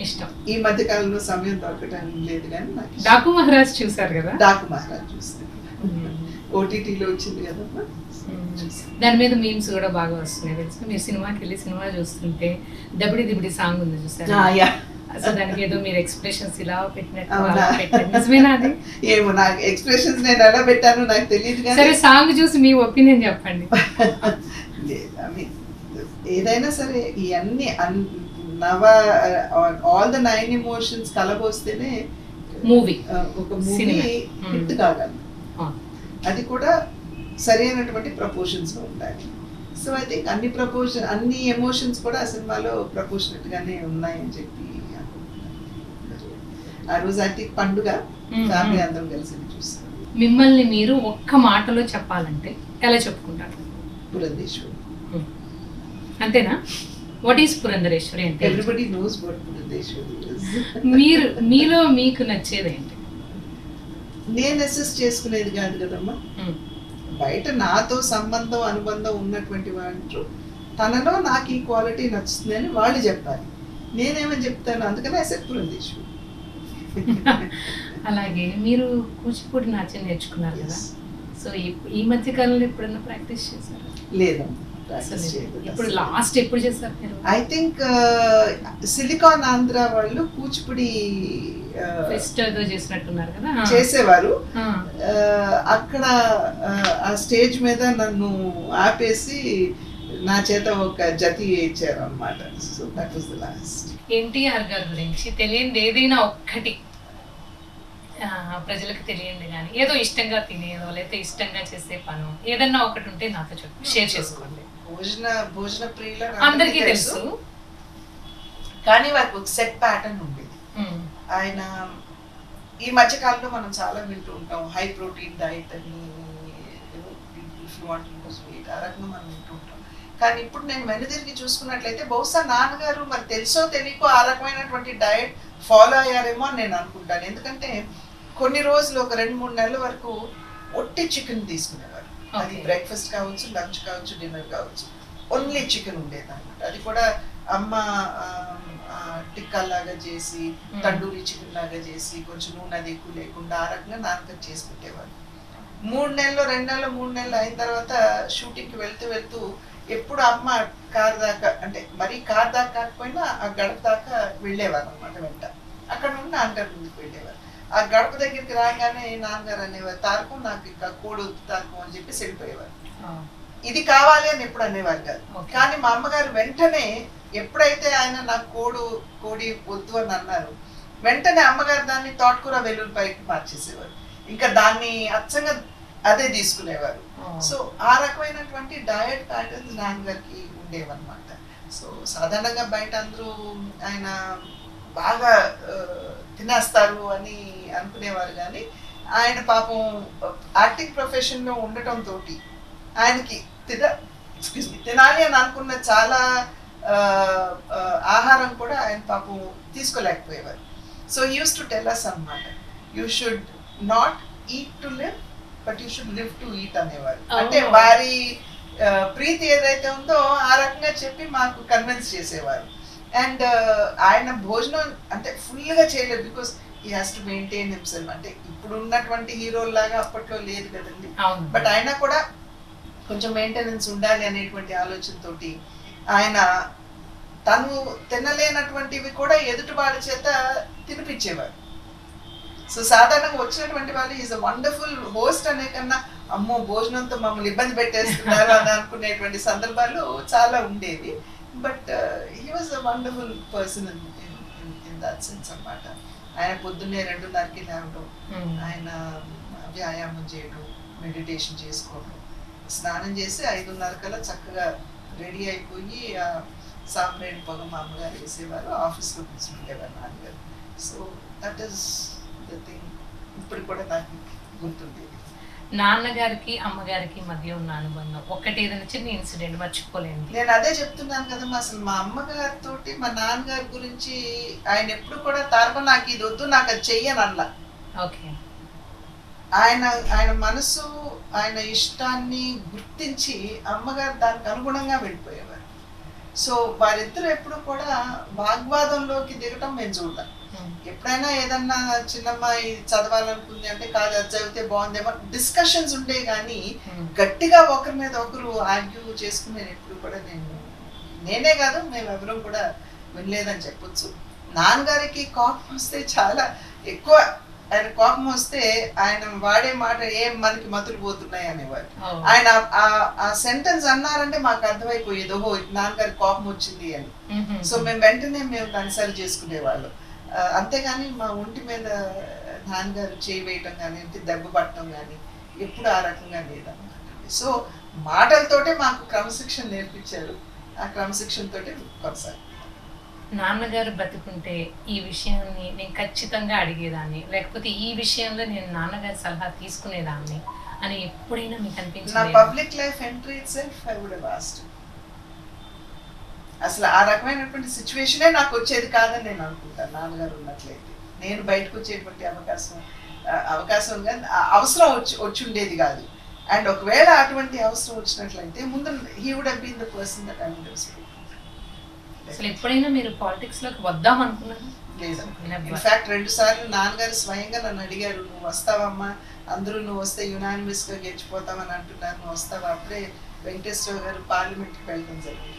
ఇష్టం. ఈ మధ్య కాలంలో సమయం దొరకటం లేదు కానీ నాకు. డాకు మహారాజ్ చూసారు కదా? డాకు మహారాజ్ చూసాను. ఓటీటీలో వచ్చింది కదమ్మా. దాని మీద మీమ్స్ కూడా బాగా వస్తున్నాయి తెలుసు. మీరు సినిమాకి వెళ్ళి సినిమా చూస్తుంటే దబిడి దిబిడి సాంగ్ ఉంది చూసారు, అసలు దానికి ఏదో మీరు ఎక్స్ప్రెషన్స్ ఇలా పెట్టినట్టు అలా పెట్టారు, నిజమేనా అది? ఏమో నాకు ఎక్స్ప్రెషన్స్ నేను ఎలా పెట్టాను నాకు తెలియదు కానీ సరే సాంగ్ చూసి మీ ఒపీనియన్ చెప్పండి. ఏదైనా సరే ఇవన్నీ ఆల్ ద 9 ఎమోషన్స్ కలబోస్తేనే మూవీ ఒక మూవీ హిట్ కాగలదు. అది కూడా సరైనటువంటి ప్రపోర్షన్స్ లో ఉండాలి. సో ఐ థింక్ అన్ని ఎమోషన్స్ కూడా ఆ సినిమాలో ప్రపోర్షనట్ గానే ఉన్నాయని చెప్పి ఆ రోజు ఐ థింక్ పండుగ ఫ్యామిలీ అందరం కలిసి చూస్తాం. మిమ్మల్ని మీరు ఒక్క మాటలో చెప్పాలంటే ఎలా చెప్పుకుంటారు? పురంధేశ్వరి. అంతేనా? వాట్ ఈస్ పురంధరేశ్వరి అంటే? Everybody knows what Purandeswari is. మీరు మీలో మీకు నచ్చేది ఏంటి? నేను అసెస్ చేసుకునేది కాదు కదమ్మా, బయట నాతో సంబంధం అనుబంధం ఉన్నటువంటి వాళ్ళు తనలో నాకు ఈ క్వాలిటీ నచ్చుతుంది అని వాళ్ళు చెప్పాలి. నేనేమని చెప్తాను, అందుకనే అసెట్ పురంధేశ్వరి. అలాగే మీరు కూచిపూడి నాట్యం నేర్చుకున్నారు కదా, సో ఈ మధ్య కాలంలో ఎప్పుడన్నా ప్రాక్టీస్ చేశారు? లేదా ఇప్పుడు లాస్ట్ ఎప్పుడు చేశారు మీరు? ఐ థింక్ సిలికాన్ ఆంధ్ర వాళ్ళు కూచిపూడి ఫెస్ట్ ఏదో చేసినట్టున్నారు కదా, చేసేవారు. అక్కడ ఆ స్టేజ్ మీద నన్ను ఆపేసి నా చేత ఒక జతి ఇచ్చారు అన్నమాట. So that was the last. NTR గారి గురించి తెలియంది ఏదైనా ఒక్కటి ప్రజలకు తెలియంది కానీ ఏదో ఇష్టంగా తినేదో లేకపోతే ఇష్టంగా చేసే పను ఏదన్నా ఒకటి ఉంటే నాతో షేర్ చేసుకోండి. భోజన ప్రియుల అందరికీ తెలుసు, కానీ వారికి ఒక సెట్ ప్యాటర్న్ ఉండేది. ఆయన ఈ మధ్య కాలంలో మనం చాలా వింటూ ఉంటాం హై ప్రోటీన్ డైట్ అని, ఆ రకంగా మనం వింటూ ఉంటాం. కానీ ఇప్పుడు నేను వెనుదిరిగి చూసుకున్నట్లయితే బహుశా నాన్నగారు మరి తెలుసో తెలియకో ఆ రకమైనటువంటి డైట్ ఫాలో అయ్యారేమో అని నేను అనుకుంటాను. ఎందుకంటే కొన్ని రోజులు ఒక 2-3 నెలల వరకు ఒట్టి చికెన్ తీసుకునేవారు. అది బ్రేక్ఫాస్ట్ కావచ్చు, లంచ్ కావచ్చు, డిన్నర్ కావచ్చు, ఓన్లీ చికెన్ ఉండేది అనమాట. అది కూడా అమ్మ టిక్కా లాగా చేసి, తండూరి చికెన్ లాగా చేసి, కొంచెం నూనె అది ఎక్కువ లేకుండా ఆ రకంగా నాన్నగారు చేసి పెట్టేవారు. 3 నెలలు 2 నెలలు 3 నెలలు అయిన తర్వాత షూటింగ్కి వెళ్తూ ఎప్పుడు అమ్మ కార్ దాకా, అంటే మరీ కార్ దాకా కాకపోయినా ఆ గడప దాకా వెళ్ళేవారు అనమాట వెంట. అక్కడ నుండి నాన్నగారు ముందుకు వెళ్ళేవారు. ఆ గడప దగ్గరికి రాగానే నాన్నగారు అనేవారు, తారకం నాకు ఇంకా కోడి వద్దు తారకం అని చెప్పి వెళ్ళిపోయేవారు. ఇది కావాలి అని ఎప్పుడు అనేవారు కాదు. కానీ మా అమ్మగారు వెంటనే ఎప్పుడైతే ఆయన నాకు కోడి వద్దు అని అన్నారు, వెంటనే అమ్మగారు దాన్ని తోటకూర వెల్లుల్లిపాయకి మార్చేసేవారు. ఇంకా దాన్ని అచ్చంగా అదే తీసుకునేవారు. సో ఆ రకమైనటువంటి డయట్ ప్యాటర్న్స్ నాన్నగారికి ఉండేవన్నమాట. సో సాధారణంగా బయట అందరూ ఆయన బాగా తినేస్తారు అని అనుకునేవారు, కానీ ఆయన పాపం యాక్టింగ్ ప్రొఫెషన్లో ఉండటంతో ఆయనకి తినాలి అని అనుకున్న చాలా ఆహారం కూడా ఆయన పాపం తీసుకోలేకపోయేవారు. So he used to tell us అన్నమాట, you should not eat to live but you should live to eat అనేవారు. అంటే వారి ప్రీతి ఏదైతే ఉందో ఆ రకంగా చెప్పి మాకు కన్విన్స్ చేసేవారు. అండ్ ఆయన భోజనం అంటే ఫుల్గా చేయలేదు, because he has to maintain himself. అంటే ఇప్పుడు ఉన్నటువంటి హీరోల్లాగా అప్పట్లో లేదు కదండి, బట్ అయినా కూడా కొంచెం మెయింటెనెన్స్ ఉండాలి అనేటువంటి ఆలోచనతోటి ఆయన తను తినలేనటువంటివి కూడా ఎదుటి వాళ్ళ చేత తినిపించేవారు. సో సాధారణంగా వచ్చినటువంటి వాళ్ళు ఈజ్ అ వండర్ఫుల్ హోస్ట్ అనే కన్నా అమ్మో భోజనంతో మమ్మల్ని ఇబ్బంది పెట్టేస్తున్నారు అని అనుకునేటువంటి సందర్భాలు చాలా ఉండేవి. But he was a wonderful person in that sense అన్నమాట. ఆయన పొద్దున్నే 2:30కి లేవడం, ఆయన వ్యాయామం చేయడం, మెడిటేషన్ చేసుకోవడం, స్నానం చేసి 5:30 కల్లా చక్కగా రెడీ అయిపోయి సాంబ్రేణి పొగ మా అమ్మగారు వేసేవారు, ఆఫీస్లో కూర్చుండేవారు నాన్నగారు. So that is the thing ఇప్పుడు కూడా నాకు గుర్తుండేది. నాన్నగారికి అమ్మగారికి మధ్య ఉన్న అనుబంధం ఒకటి ఏదైనా చిన్న ఇన్సిడెంట్ మర్చిపోలేండి? నేను అదే చెప్తున్నాను కదమ్మా, అసలు మా అమ్మగారితో మా నాన్నగారి గురించి ఆయన ఎప్పుడు కూడా తారకం నాకు ఇది వద్దు నాకు అది చెయ్యను అలా. ఓకే, ఆయన మనసు ఆయన ఇష్టాన్ని గుర్తించి అమ్మగారు దానికి అనుగుణంగా వెళ్ళిపోయేవారు. సో వారిద్దరు ఎప్పుడు కూడా వాగ్వాదంలోకి దిగటం మేము చూడాలి. ఎప్పుడైనా ఏదన్నా చిన్నమ్మ ఇది చదవాలనుకుంది అంటే కాదు అది చదివితే బాగుందేమో డిస్కషన్స్ ఉండే కానీ గట్టిగా ఒకరి మీద ఒకరు ఆర్గ్యూ చేసుకుని ఎప్పుడు కూడా నేనే కాదు మేము ఎవరూ కూడా వినలేదని చెప్పొచ్చు. నాన్నగారికి కోపం వస్తే చాలా ఎక్కువ, ఆయన కోపం వస్తే ఆయన వాడే మాట ఏం మనకి మతులు పోతున్నాయి అనేవారు. ఆయన ఆ సెంటెన్స్ అన్నారంటే మాకు అర్థమైపోయేది, ఓహో నాన్నగారికి కోపం వచ్చింది అని. సో మేము వెంటనే దాన్ని సరి చేసుకునేవాళ్ళం. అంతేగాని మా ఒంటి మీద నాన్నగారు చేయి వేయటం కానీ దెబ్బ పట్టడం కానీ ఎప్పుడు ఆ రకంగా లేదన్నమాట. సో మాటలతోటే మాకు క్రమశిక్షణ నేర్పించారు, ఆ క్రమశిక్షణతోటే కొనసాగి. నాన్నగారు బతుకుంటే ఈ విషయాన్ని నేను ఖచ్చితంగా అడిగేదాన్ని, లేకపోతే ఈ విషయంలో నేను నాన్నగారి సలహా తీసుకునేదాన్ని అని ఎప్పుడైనా మీకు అనిపించింది? నా public life entry itself I would have asked. అసలు ఆ రకమైనటువంటి సిచ్యువేషనే నాకు వచ్చేది కాదని నేను అనుకుంటాను. నాన్నగారు ఉన్నట్లయితే నేను బయటకు వచ్చేటువంటి అవకాశం కానీ అవసరం వచ్చి ఉండేది కాదు. అండ్ ఒకవేళ అటువంటి అవసరం వచ్చినట్లయితే ముందు he would have been the person that I would have spoken. అసలు ఎప్పుడైనా మీరు పాలిటిక్స్ లోకి వద్దాం అనుకున్నారా? లేదు. ఇన్ఫాక్ట్ 2 సార్లు నాన్నగారు స్వయంగా నన్ను అడిగారు, నువ్వు వస్తావమ్మా, అందరూ నువ్వు వస్తే యునానిమస్ గా గెలిచిపోతామని అంటున్నారు, నువ్వు వస్తావా? అప్పుడే వెంకటేశ్వర గారు పార్లమెంట్కి వెళ్ళడం జరిగింది.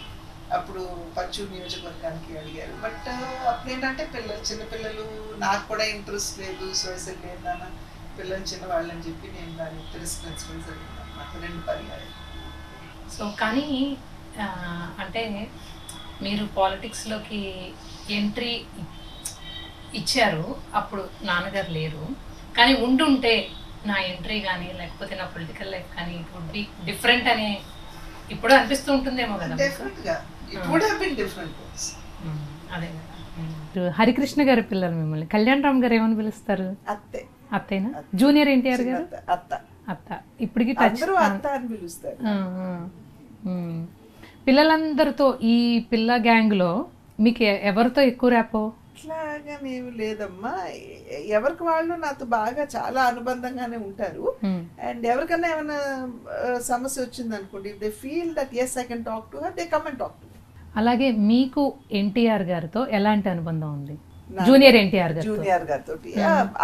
అప్పుడు పచ్చూరు నియోజకవర్గానికి అడిగారు. బట్ అప్పుడు ఏంటంటే చిన్నపిల్లలు, నాకు కూడా ఇంట్రెస్ట్ లేదు, సోషల్ లేదు, పిల్లలు చిన్నవాళ్ళని చెప్పి నేను దాన్ని తిరస్కరించడం జరిగింది అన్నమాట 2 పర్యాలు. సో కానీ అంటే మీరు పాలిటిక్స్లోకి ఎంట్రీ ఇచ్చారు, అప్పుడు నాన్నగారు లేరు, కానీ ఉండుంటే నా ఎంట్రీ కానీ లేకపోతే నా పొలిటికల్ లైఫ్ కానీ ఇట్ వుడ్ బి డిఫరెంట్ అని ఇప్పుడు అనిపిస్తూ ఉంటుందేమో కదా? అదే కదా. హరికృష్ణ గారి పిల్లలు మిమ్మల్ని కళ్యాణ్ రామ్ గారు ఏమని పిలుస్తారు? అత్తేనా? జూనియర్ ఎన్టీఆర్ గారు అత్త. ఇప్పటికి అత్త అని పిలుస్తారు. పిల్లలందరితో ఈ పిల్ల గ్యాంగ్ లో మీకు ఎవరితో ఎక్కువ ర్యాపో? ఇట్లాగా మేము లేదమ్మా, ఎవరికి వాళ్ళు నాతో బాగా చాలా అనుబంధంగానే ఉంటారు. అండ్ ఎవరికైనా ఏమైనా సమస్య వచ్చింది అనుకోండి, they feel that yes I can talk to her, they come and talk to me. అలాగే మీకు ఎన్టీఆర్ గారితో ఎలాంటి అనుబంధం ఉంది? జూనియర్ ఎన్టీఆర్ గారితో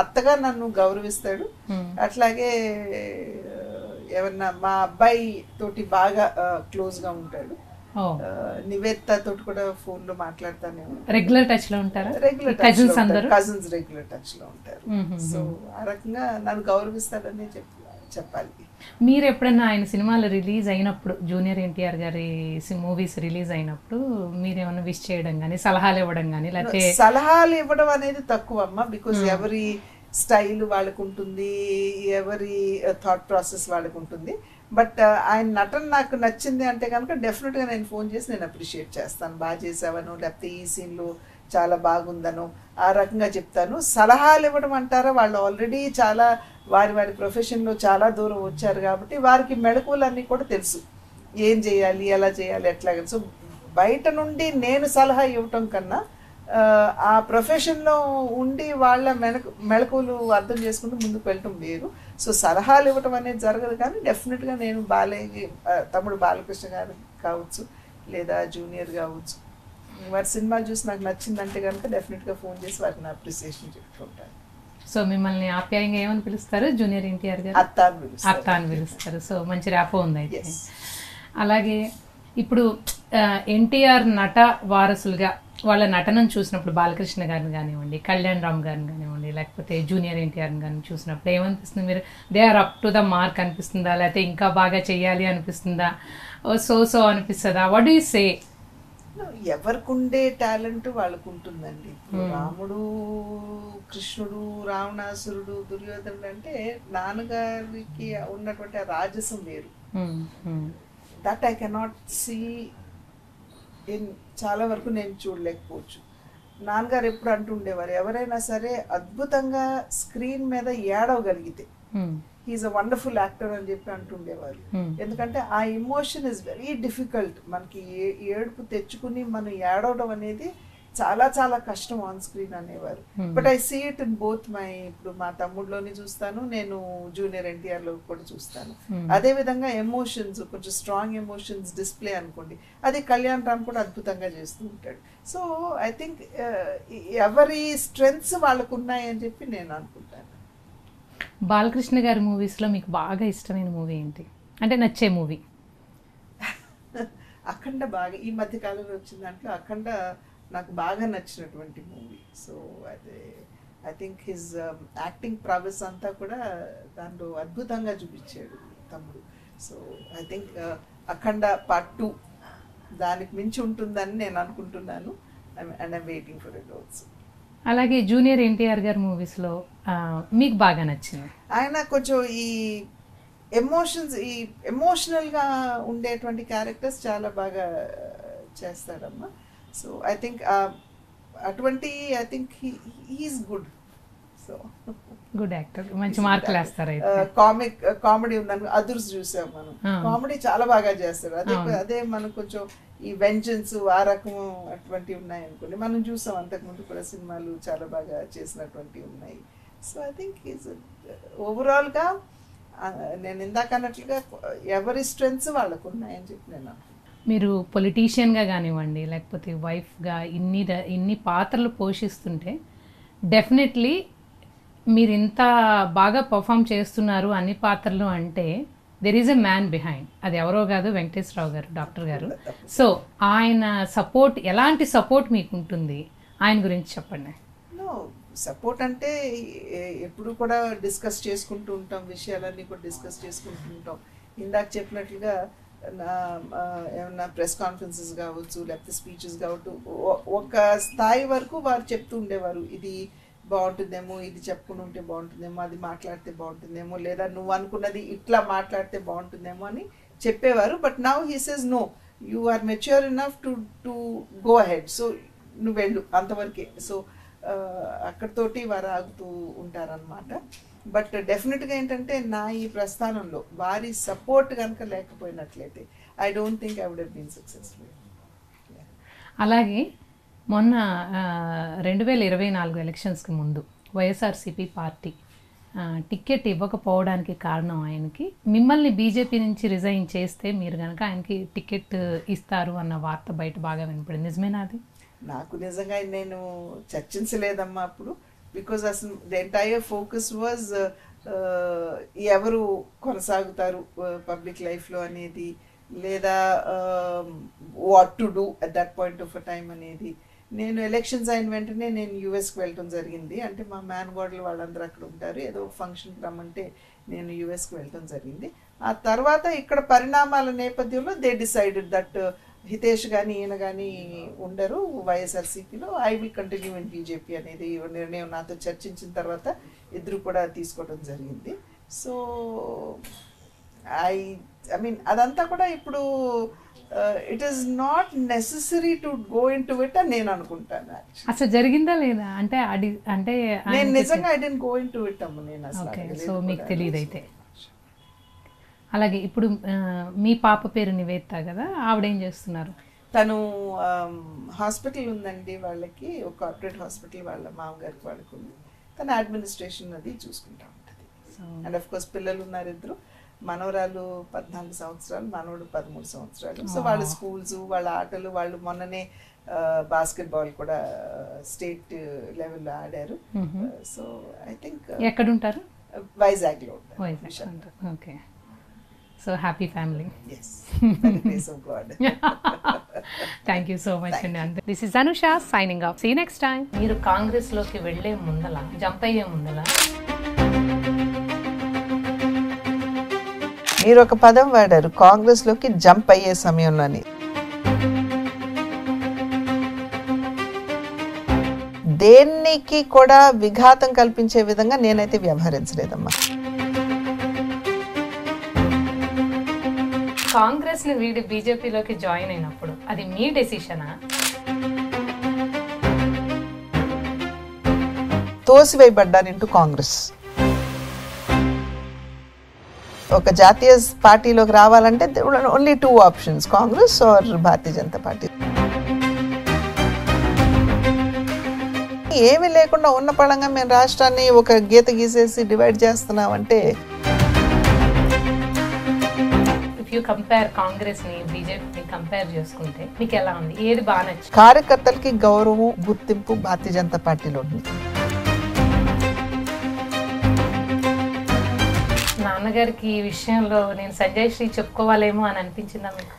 అత్తగా నన్ను గౌరవిస్తాడు. అట్లాగే ఏమన్నా మా అబ్బాయి తోటి బాగా క్లోజ్ గా ఉంటాడు. నివేదిత తోటి కూడా ఫోన్ లో మాట్లాడతానే ఉంటారు. రెగ్యులర్ టచ్ లో ఉంటారు. కజిన్స్ రెగ్యులర్ టచ్ లో ఉంటారు. సో ఆ రకంగా నన్ను గౌరవిస్తాడని చెప్పాలి. మీరు ఎప్పుడైనా ఆయన సినిమాలు రిలీజ్ అయినప్పుడు, జూనియర్ ఎన్టీఆర్ గారి మూవీస్ రిలీజ్ అయినప్పుడు మీరు ఏమైనా విష్ చేయడం కానీ సలహాలు ఇవ్వడం కానీ? లేకపోతే సలహాలు ఇవ్వడం అనేది తక్కువ అమ్మా, బికాస్ ఎవరి స్టైల్ వాళ్ళకు ఉంటుంది, ఎవరి థాట్ ప్రాసెస్ వాళ్ళకు ఉంటుంది. బట్ ఆయన నటన నాకు నచ్చింది అంటే కనుక డెఫినెట్గా నేను ఫోన్ చేసి నేను అప్రిషియేట్ చేస్తాను, బాగా చేసావను, లేకపోతే ఈ సీన్లో చాలా బాగుందను, ఆ రకంగా చెప్తాను. సలహాలు ఇవ్వడం అంటారా, వాళ్ళు ఆల్రెడీ చాలా వారి ప్రొఫెషన్లో చాలా దూరం వచ్చారు కాబట్టి వారికి మెళకువలన్నీ కూడా తెలుసు, ఏం చేయాలి, ఎలా చేయాలి, ఎట్లాగా. సో బయట నుండి నేను సలహా ఇవ్వటం కన్నా ఆ ప్రొఫెషన్లో ఉండి వాళ్ళ మెళకువలు అర్థం చేసుకుంటూ ముందుకు వెళ్ళటం వేరు. సో సలహాలు ఇవ్వటం అనేది జరగదు, కానీ డెఫినెట్గా నేను తమ్ముడు బాలకృష్ణ గారు కావచ్చు, లేదా జూనియర్ కావచ్చు, వారి సినిమాలు చూసి నాకు నచ్చిందంటే కనుక డెఫినెట్గా ఫోన్ చేసి వారిని అప్రిసియేషన్ చెప్తుంటాను. సో మిమ్మల్ని ఆప్యాయంగా ఏమని పిలుస్తారు? జూనియర్ ఎన్టీఆర్ గారు అత్త అని పిలుస్తారు. సో మంచి ర్యాపో ఉంది అయితే. అలాగే ఇప్పుడు ఎన్టీఆర్ నట వారసులుగా వాళ్ళ నటనను చూసినప్పుడు బాలకృష్ణ గారిని కానివ్వండి, కళ్యాణ్ రామ్ గారిని కానివ్వండి, లేకపోతే జూనియర్ ఎన్టీఆర్ గారిని చూసినప్పుడు ఏమనిపిస్తుంది? మీరు they are up to the mark అనిపిస్తుందా, లేకపోతే ఇంకా బాగా చెయ్యాలి అనిపిస్తుందా, సో అనిపిస్తుందా? What do you say? ఎవరికి ఉండే టాలెంట్ వాళ్ళకు ఉంటుందండి. రాముడు, కృష్ణుడు, రావణాసురుడు, దుర్యోధనుడు అంటే నాన్నగారికి ఉన్నటువంటి రాజసం వేరు. దట్ ఐ కెనాట్ సీ చాలా వరకు నేను చూడలేకపోవచ్చు. నాన్నగారు ఎప్పుడు అంటుండేవారు, ఎవరైనా సరే అద్భుతంగా స్క్రీన్ మీద ఏడవగలిగితే హీఈస్ అ వండర్ఫుల్ యాక్టర్ అని చెప్పి అంటుండేవారు. ఎందుకంటే ఆ ఎమోషన్ ఇస్ వెరీ డిఫికల్ట్. మనకి ఏడుపు తెచ్చుకుని మనం ఏడవడం అనేది చాలా చాలా కష్టం ఆన్ స్క్రీన్ అనేవారు. But I see it in both my, ఇప్పుడు మా తమ్ముడులోని చూస్తాను, నేను జూనియర్ ఎన్టీఆర్ లో కూడా చూస్తాను. అదే విధంగా ఎమోషన్స్, కొంచెం స్ట్రాంగ్ ఎమోషన్స్ డిస్ప్లే అనుకోండి, అది కళ్యాణ్ రామ్ కూడా అద్భుతంగా చేస్తూ ఉంటాడు. సో ఐ థింక్ ఎవరి స్ట్రెంగ్స్ వాళ్ళకు ఉన్నాయని చెప్పి నేను అనుకుంటాను. బాలకృష్ణ గారి మూవీస్లో మీకు బాగా ఇష్టమైన మూవీ ఏంటి, అంటే నచ్చే మూవీ? అఖండ బాగా, ఈ మధ్య కాలంలో వచ్చిన దాంట్లో అఖండ నాకు బాగా నచ్చినటువంటి మూవీ. సో అదే I think his acting process అంతా కూడా దాంట్లో అద్భుతంగా చూపించాడు తమ్ముడు. So I think Akhanda part 2 దానికి మించి ఉంటుందని నేను అనుకుంటున్నాను. And I'm waiting for it also. అలాగే జూనియర్ ఎన్టీఆర్ గారి మూవీస్లో మీకు బాగా నచ్చింది? ఆయన కొంచెం ఈ ఎమోషన్స్, ఈ ఎమోషనల్గా ఉండేటువంటి క్యారెక్టర్స్ చాలా బాగా చేస్తాడమ్మా. సో ఐ థింక్ అటువంటి, I think he is good. So good actor, మంచి మార్కులు వేస్తారు. కామెడీ ఉందని అదుర్స్ చూసాం మనం, కామెడీ చాలా బాగా చేస్తాడు. అదే మనకు కొంచెం ఈ వెంజన్స్ ఆ రకము అటువంటివి ఉన్నాయి అనుకోండి, మనం చూసాం అంతకుముందు కూడా సినిమాలు చాలా బాగా చేసినటువంటివి ఉన్నాయి. సో ఐ థింక్ ఈజ్ ఓవరాల్గా నేను ఇందాక అన్నట్లుగా ఎవరి స్ట్రెంగ్స్ వాళ్ళకు ఉన్నాయని చెప్పి నేను అనుకుంటున్నాను. మీరు పొలిటీషియన్గా కానివ్వండి, లేకపోతే వైఫ్గా ఇన్ని పాత్రలు పోషిస్తుంటే డెఫినెట్లీ మీరు ఇంత బాగా పర్ఫామ్ చేస్తున్నారు అన్ని పాత్రలు అంటే there is a man behind. అది ఎవరో కాదు, వెంకటేశ్వరరావు గారు, డాక్టర్ గారు. సో ఆయన సపోర్ట్, ఎలాంటి సపోర్ట్ మీకు ఉంటుంది, ఆయన గురించి చెప్పండి. సపోర్ట్ అంటే ఎప్పుడు కూడా డిస్కస్ చేసుకుంటూ ఉంటాం, విషయాలన్నీ కూడా డిస్కస్ చేసుకుంటూ ఉంటాం. ఇందాక చెప్పినట్లుగా ఏమన్నా ప్రెస్ కాన్ఫరెన్సెస్ కావచ్చు, లేకపోతే స్పీచెస్ కావచ్చు, ఒక స్థాయి వరకు వారు చెప్తూ ఉండేవారు, ఇది బాగుంటుందేమో, ఇది చెప్పుకుని ఉంటే బాగుంటుందేమో, అది మాట్లాడితే బాగుంటుందేమో, లేదా నువ్వు అనుకున్నది ఇట్లా మాట్లాడితే బాగుంటుందేమో అని చెప్పేవారు. But now he says no, you are mature enough to go ahead, so నువ్వు వెళ్ళు అంతవరకే. సో అక్కడితోటి వారు ఆగుతూ ఉంటారనమాట. బట్ డెఫినెట్గా ఏంటంటే నా ఈ ప్రస్థానంలో వారి సపోర్ట్ కనుక లేకపోయినట్లయితే I don't think I would have been successful. అలాగే మొన్న 2024 ఎలక్షన్స్కి ముందు వైఎస్ఆర్సీపీ పార్టీ టికెట్ ఇవ్వకపోవడానికి కారణం ఆయనకి, మిమ్మల్ని బీజేపీ నుంచి రిజైన్ చేస్తే మీరు కనుక ఆయనకి టికెట్ ఇస్తారు అన్న వార్త బయట బాగా వినపడింది. నిజమేనా అది? నాకు నిజంగా నేను చర్చించలేదమ్మా అప్పుడు. బికాజ్ అసలు ద ఎంటైర్ ఫోకస్ వాజ్ ఎవరు కొనసాగుతారు పబ్లిక్ లైఫ్లో అనేది, లేదా what to do at that point of a time అనేది. నేను ఎలక్షన్స్ అయిన వెంటనే నేను యూఎస్కి వెళ్ళటం జరిగింది. అంటే మా మేనగోడలు వాళ్ళందరూ అక్కడ ఉంటారు, ఏదో ఫంక్షన్కి రమ్మంటే నేను యూఎస్కి వెళ్ళటం జరిగింది. ఆ తర్వాత ఇక్కడ పరిణామాల నేపథ్యంలో దే డిసైడెడ్ దట్ హితేష్ కానీ ఈయన కానీ ఉండరు వైఎస్ఆర్సీపీలో, I will continue in BJP అనేది నిర్ణయం నాతో చర్చించిన తర్వాత ఇద్దరు కూడా తీసుకోవడం జరిగింది. సో ఐ మీన్ అదంతా కూడా ఇప్పుడు it is not necessary to go in to it అని నేను అనుకుంటాను. అసలు జరిగిందా లేదా అంటే అంటే నేను నిజంగా I don't go in to it అమ్మ, నేను అసలు. సో మీకు తెలియదు అయితే. అలాగే ఇప్పుడు మీ పాప పేరు నివేదిత కదా, ఆవిడేం చేస్తున్నారు? తను హాస్పిటల్ ఉందండి వాళ్ళకి, ఒక కార్పొరేట్ హాస్పిటల్ వాళ్ళ మామగారికి వాళ్ళకు ఉంది. తన అడ్మినిస్ట్రేషన్ అది చూసుకుంటా ఉంటుంది. అండ్ ఆఫ్ కోర్స్ పిల్లలు ఉన్నారు ఇద్దరు, మనవరాలు 14 సంవత్సరాలు, మనవడు 13 సంవత్సరాలు. సో వాళ్ళ స్కూల్స్, వాళ్ళ ఆటలు, వాళ్ళు మొన్ననే బాస్కెట్బాల్ కూడా స్టేట్ లెవెల్లో ఆడారు. సో ఐ థింక్ ఎక్కడుంటారు? వైజాగ్లో ఉంటారు. Okay. So happy family. Yes. By the grace of God. Thank you so much. This is Anusha signing off. See you next time. మీరు కాంగ్రెస్ లోకి వెళ్లే ముందల, జంప్ అయ్యే ముందల మీరు ఒక పదం వాడారు, కాంగ్రెస్ లోకి జంప్ అయ్యే సమయంలోని. దేనికి కూడా విఘాతం కల్పించే విధంగా నేనైతే వ్యవహరించలేదమ్మా. కాంగ్రెస్ ని వీడి బీజేపీలోకి జాయిన్ అయినప్పుడు అది మీ డెసిషనా? తోసివేయబడ్డాను ఇంటూ కాంగ్రెస్. ఒక జాతీయ పార్టీలోకి రావాలంటే only 2 options, Congress or Bharatiya Janata Party. ఏమీ లేకుండా ఉన్న పళంగా మేము రాష్ట్రాన్ని ఒక గీత గీసేసి డివైడ్ చేస్తున్నామంటే ఇఫ్ యూ కంపేర్ కాంగ్రెస్ ని బీజేపీని కంపేర్ చేసుకుంటే మీకు ఎలా ఉంది, ఏది బాగా నచ్చింది? కార్యకర్తలకి గౌరవం గుర్తింపు భారతీయ జనతా పార్టీలో ఉంది. నాన్నగారికి ఈ విషయంలో నేను సంజయ్ శ్రీ చెప్పుకోవాలేమో అని అనిపించిందా మీకు?